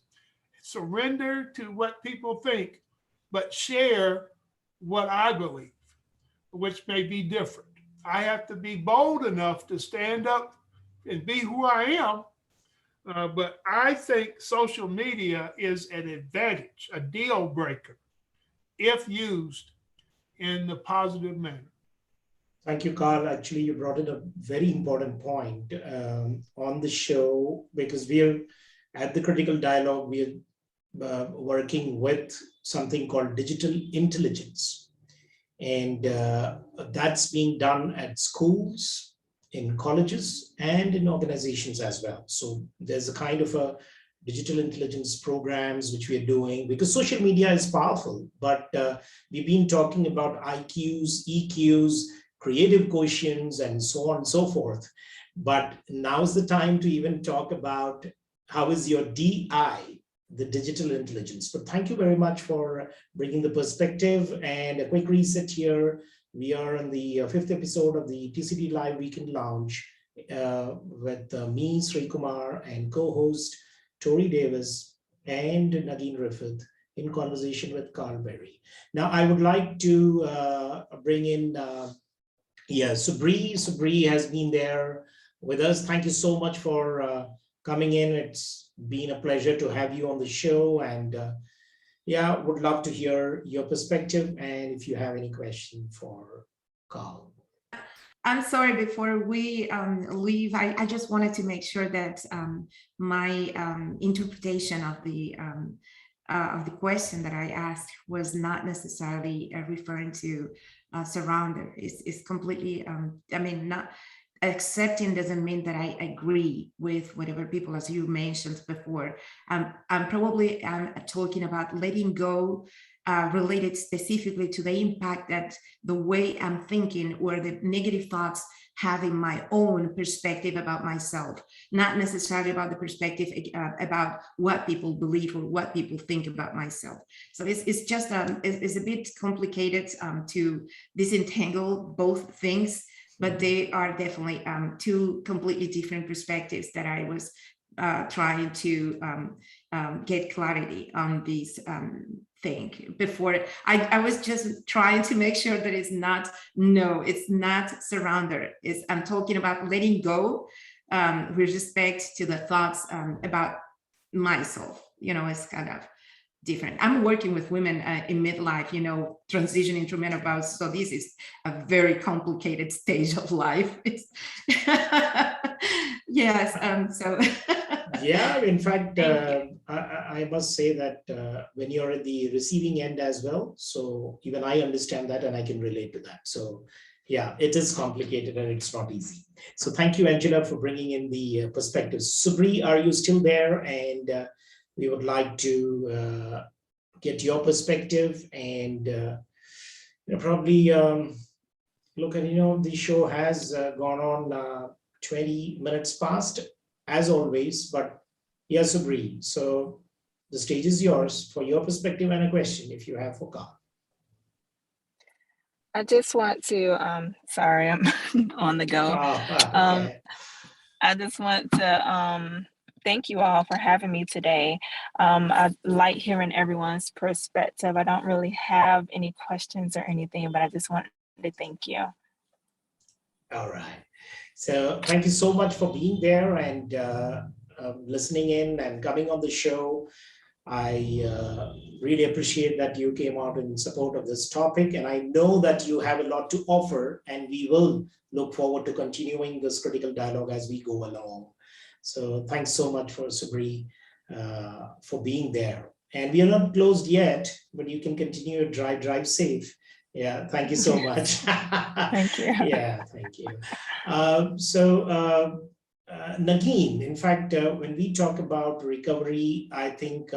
surrender to what people think, but share what I believe, which may be different. I have to be bold enough to stand up and be who I am. But I think social media is an advantage, a deal breaker, if used in the positive manner. Thank you, Karl. Actually, you brought in a very important point on the show, because we're at the Critical Dialogue, we're working with something called digital intelligence. And that's being done at schools, in colleges, and in organizations as well. So there's a kind of a digital intelligence programs which we are doing, because social media is powerful, but we've been talking about IQs, EQs, creative quotients, and so on and so forth. But now's the time to even talk about how is your DI, the digital intelligence. But thank you very much for bringing the perspective. And a quick reset here. We are on the 5th episode of the TCDLive Weekend Lounge with me, Sri Kumar, and co-host Tori Davis and Nadine Riffith in conversation with Karl Berry. Now, I would like to bring in, Subri has been there with us. Thank you so much for coming in. It's been a pleasure to have you on the show, and would love to hear your perspective and if you have any question for Karl. I'm sorry, before we leave, I just wanted to make sure that my interpretation of the question that I asked was not necessarily referring to surrounder. It's completely, not accepting doesn't mean that I agree with whatever people, as you mentioned before. I'm probably talking about letting go, related specifically to the impact that the way I'm thinking or the negative thoughts have in my own perspective about myself, not necessarily about the perspective about what people believe or what people think about myself. So it's just it's a bit complicated to disentangle both things, but they are definitely two completely different perspectives that I was trying to get clarity on this thing before. I was just trying to make sure that it's not surrounder. I'm talking about letting go with respect to the thoughts about myself. It's kind of different. I'm working with women in midlife, transitioning through menopause. So this is a very complicated stage of life. Yes. So. Yeah, in fact, I must say that when you're at the receiving end as well, so even I understand that and I can relate to that. So yeah, it is complicated and it's not easy. So thank you, Angela, for bringing in the perspectives. Subri, are you still there? And we would like to get your perspective and probably look at, the show has gone on 20 minutes past, as always, but yes, Subri. So the stage is yours for your perspective and a question if you have for Karl. I just want to, sorry, I'm on the go. Okay. I just want to thank you all for having me today. I like hearing everyone's perspective. I don't really have any questions or anything, but I just wanted to thank you. All right. So thank you so much for being there and listening in and coming on the show. I really appreciate that you came out in support of this topic, and I know that you have a lot to offer, and we will look forward to continuing this critical dialogue as we go along. So thanks so much for Subri for being there. And we are not closed yet, but you can continue your drive. Drive safe. Yeah, thank you so much. Thank you. Yeah, thank you. Nagin, in fact, when we talk about recovery, I think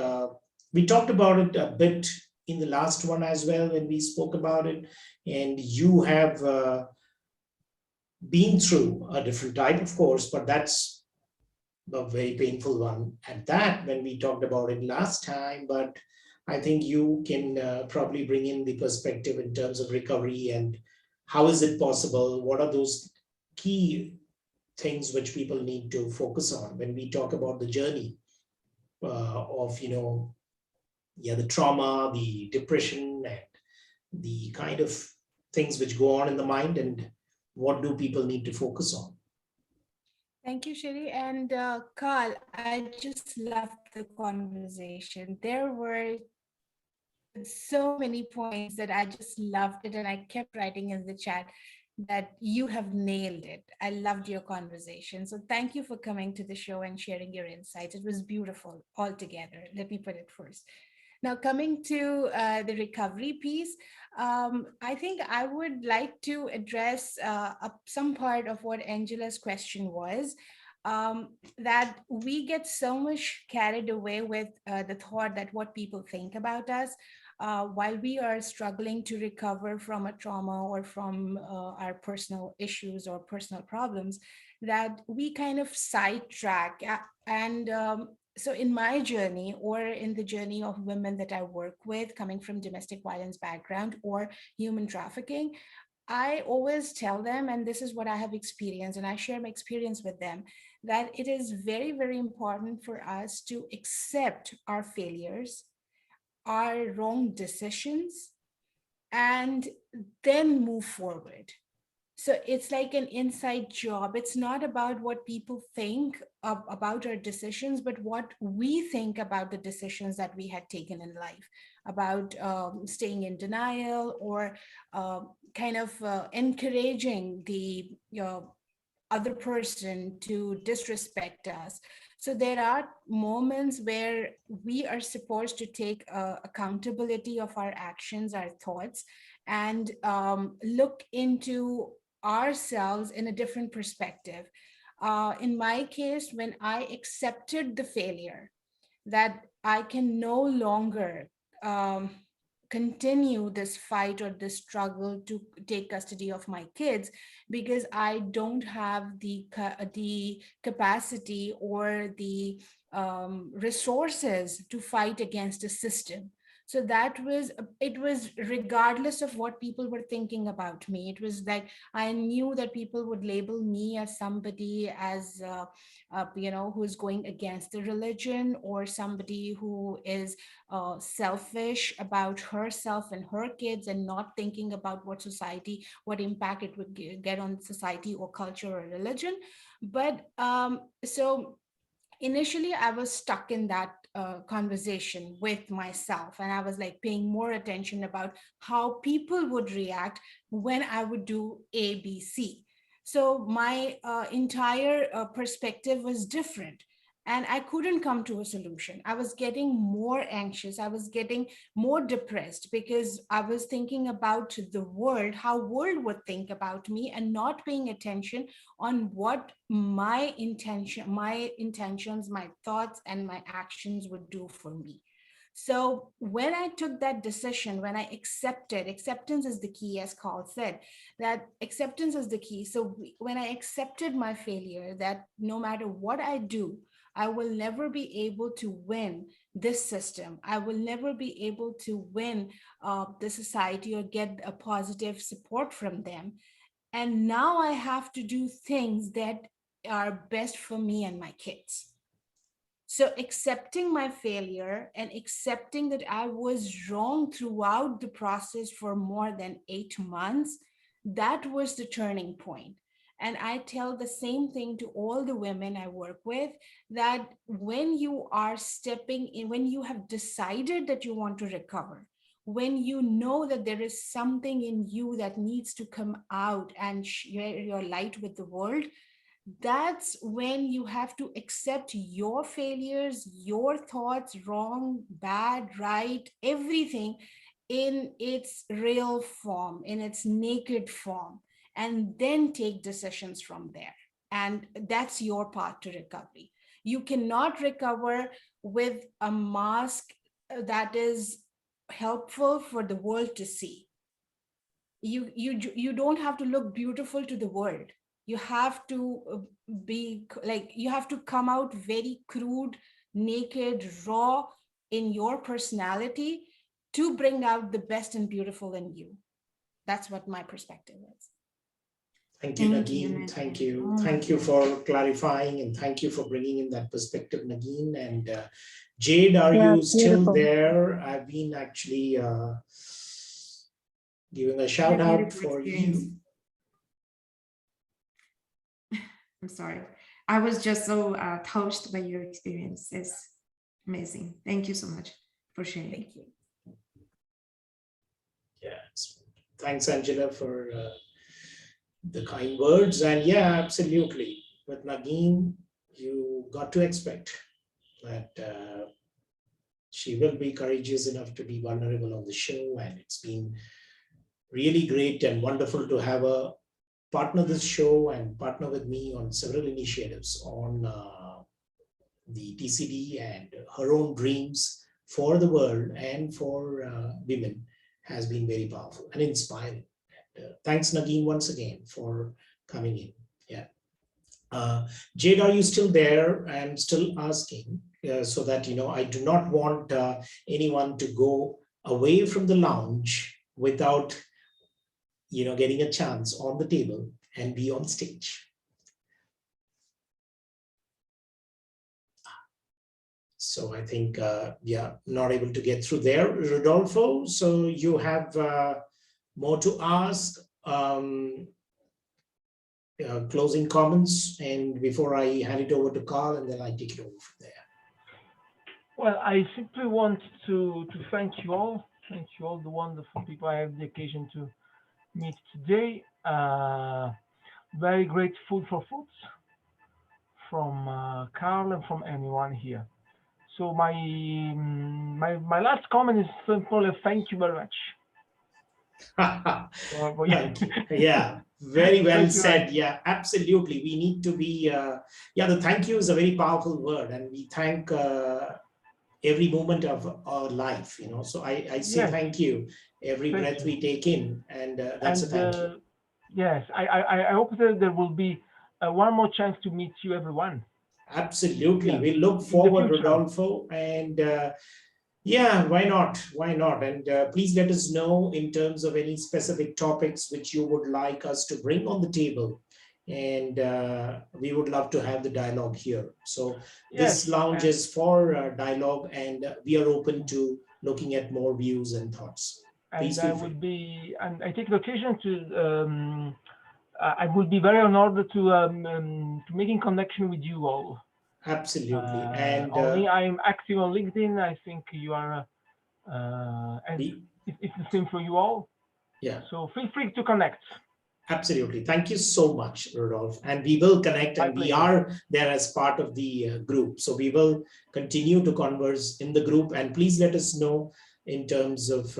we talked about it a bit in the last one as well when we spoke about it. And you have been through a different type, of course, but that's a very painful one at that when we talked about it last time. But I think you can probably bring in the perspective in terms of recovery and how is it possible? What are those key things which people need to focus on when we talk about the journey of, the trauma, the depression, and the kind of things which go on in the mind, and what do people need to focus on? Thank you, Shiri. And Carl, I just loved the conversation. There were so many points that I just loved it, and I kept writing in the chat that you have nailed it. I loved your conversation. So thank you for coming to the show and sharing your insights. It was beautiful altogether. Let me put it first. Now, coming to the recovery piece, I think I would like to address some part of what Angela's question was. That we get so much carried away with the thought that what people think about us while we are struggling to recover from a trauma or from our personal issues or personal problems, that we kind of sidetrack. And so in my journey, or in the journey of women that I work with coming from domestic violence background or human trafficking, I always tell them, and this is what I have experienced, and I share my experience with them, that it is very, very important for us to accept our failures, our wrong decisions, and then move forward. So it's like an inside job. It's not about what people think about our decisions, but what we think about the decisions that we had taken in life, about staying in denial, or kind of encouraging the other person to disrespect us. So there are moments where we are supposed to take accountability of our actions, our thoughts, and look into ourselves in a different perspective. In my case, when I accepted the failure, that I can no longer continue this fight or this struggle to take custody of my kids, because I don't have the capacity or the resources to fight against a system. So it was regardless of what people were thinking about me. It was like I knew that people would label me as somebody as who is going against the religion, or somebody who is selfish about herself and her kids, and not thinking about what impact it would get on society or culture or religion. But so initially I was stuck in that conversation with myself, and I was like paying more attention about how people would react when I would do ABC. So my entire perspective was different, and I couldn't come to a solution. I was getting more anxious, I was getting more depressed, because I was thinking about the world, how world would think about me, and not paying attention on what my intentions, my thoughts, and my actions would do for me. So when I took that decision, when I accepted, acceptance is the key, as Carl said, that acceptance is the key. So when I accepted my failure, that no matter what I do, I will never be able to win this system. I will never be able to win the society or get a positive support from them. And now I have to do things that are best for me and my kids. So accepting my failure and accepting that I was wrong throughout the process for more than 8 months, that was the turning point. And I tell the same thing to all the women I work with, that when you are stepping in, when you have decided that you want to recover, when you know that there is something in you that needs to come out and share your light with the world, that's when you have to accept your failures, your thoughts, wrong, bad, right, everything in its real form, in its naked form, and then take decisions from there. And that's your path to recovery. You cannot recover with a mask that is helpful for the world to see. You don't have to look beautiful to the world. You have to be like, you have to come out very crude, naked, raw in your personality to bring out the best and beautiful in you. That's what my perspective is. Thank you, Thank you, Nagin. Nagin. Thank you. Oh my Thank you God. for clarifying, and thank you for bringing in that perspective, Nagin. And Jade, are Yeah, you still beautiful. there? I've been actually giving a What shout a out beautiful for experience. you. I'm sorry. I was just so touched by your experience. It's amazing. Thank you so much for sharing. Thank you. Yes. Thanks, Angela, for the kind words. And yeah, absolutely. With Nagin, you got to expect that she will be courageous enough to be vulnerable on the show. And it's been really great and wonderful to have a partner this show and partner with me on several initiatives on the TCD, and her own dreams for the world and for women has been very powerful and inspiring. And, thanks, Nagin, once again for coming in. Yeah. Jade, are you still there? I'm still asking so that, I do not want anyone to go away from the lounge without, getting a chance on the table and be on stage. So I think, not able to get through there. Rodolfo, so you have more to ask, closing comments, and before I hand it over to Karl, and then I take it over from there. Well, I simply want to thank you all. Thank you all, the wonderful people I have the occasion to meet today. Very great food for thoughts from Karl and from anyone here. So my last comment is simply thank you very much. Thank you. Yeah, very well Thank you, said. Ryan. Yeah, absolutely. We need to be, the thank you is a very powerful word, and we thank every moment of our life, So I say Yes, thank you every thank breath you. we take in, and that's a And thank you. yes, I hope that there will be one more chance to meet you, everyone. Absolutely. Yeah, We look in the forward, future. Rodolfo, and yeah, why not? Why not? And please let us know in terms of any specific topics which you would like us to bring on the table. And we would love to have the dialogue here. So Yes, this lounge and is for dialogue, and we are open to looking at more views and thoughts. Please and feel free. I take the occasion I would be very honored to making connection with you all. Absolutely. And Only I'm active on LinkedIn. I think you are, and it's the same for you all. Yeah. So feel free to connect. Absolutely. Thank you so much, Rodolphe. And we will connect, My and we pleasure. are there as part of the group. So we will continue to converse in the group, and please let us know in terms of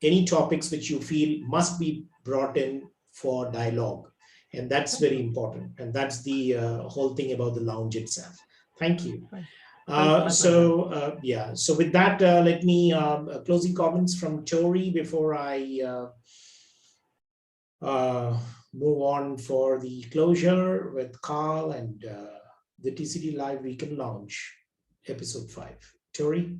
any topics which you feel must be brought in for dialogue. And that's very important. And that's the whole thing about the lounge itself. Thank you. So with that, let me closing comments from Tori before I move on for the closure with Karl and the TCDLive Weekend Launch, episode 5. Tori?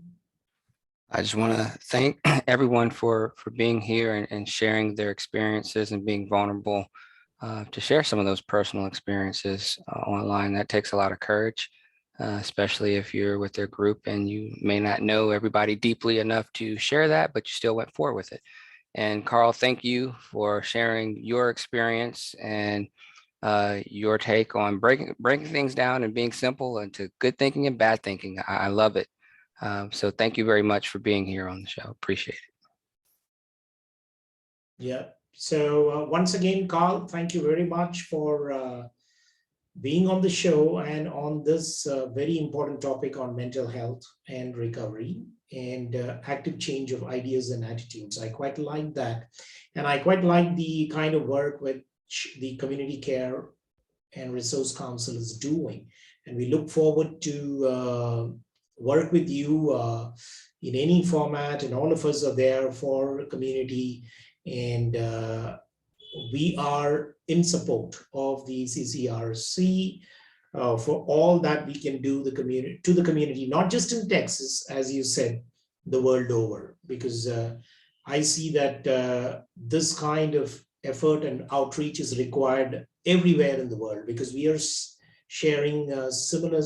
I just want to thank everyone for being here and sharing their experiences and being vulnerable to share some of those personal experiences online. That takes a lot of courage, especially if you're with their group and you may not know everybody deeply enough to share that, but you still went forward with it. And Karl, thank you for sharing your experience and your take on breaking things down and being simple into good thinking and bad thinking. I love it. So thank you very much for being here on the show. Appreciate it. Yeah. So once again, Karl, thank you very much for being on the show and on this very important topic on mental health and recovery and active change of ideas and attitudes. I quite like that. And I quite like the kind of work which the community care and resource council is doing. And we look forward to work with you in any format, and all of us are there for community, and we are in support of the CCRC for all that we can do to the community, not just in Texas, as you said, the world over, because I see that this kind of effort and outreach is required everywhere in the world, because we are sharing a similar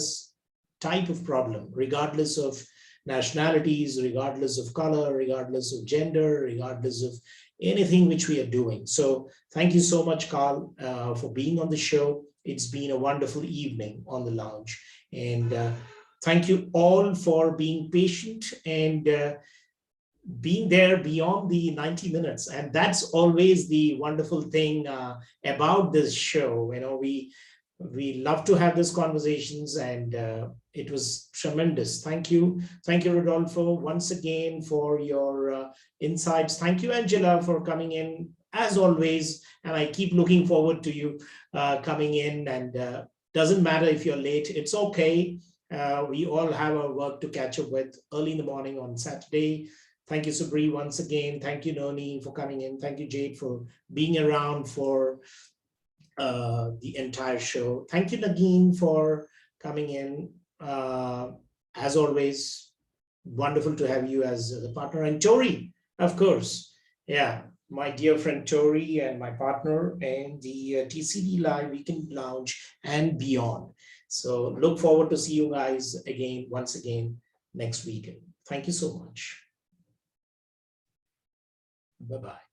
type of problem, regardless of nationalities, regardless of color, regardless of gender, regardless of anything which we are doing. So thank you so much, Karl, for being on the show. It's been a wonderful evening on the lounge. And thank you all for being patient and being there beyond the 90 minutes. And that's always the wonderful thing about this show. You know, we love to have these conversations, and it was tremendous. Thank you. Thank you, Rodolfo, once again for your insights. Thank you, Angela, for coming in as always. And I keep looking forward to you coming in, and doesn't matter if you're late, it's okay. We all have our work to catch up with early in the morning on Saturday. Thank you, Sabri, once again. Thank you, Noni, for coming in. Thank you, Jade, for being around for the entire show. Thank you, Nagin, for coming in. As always, wonderful to have you as the partner. And Tori, of course. Yeah, my dear friend Tori and my partner and the TCDLive Weekend Lounge and beyond. So look forward to see you guys again, once again, next weekend. Thank you so much. Bye-bye.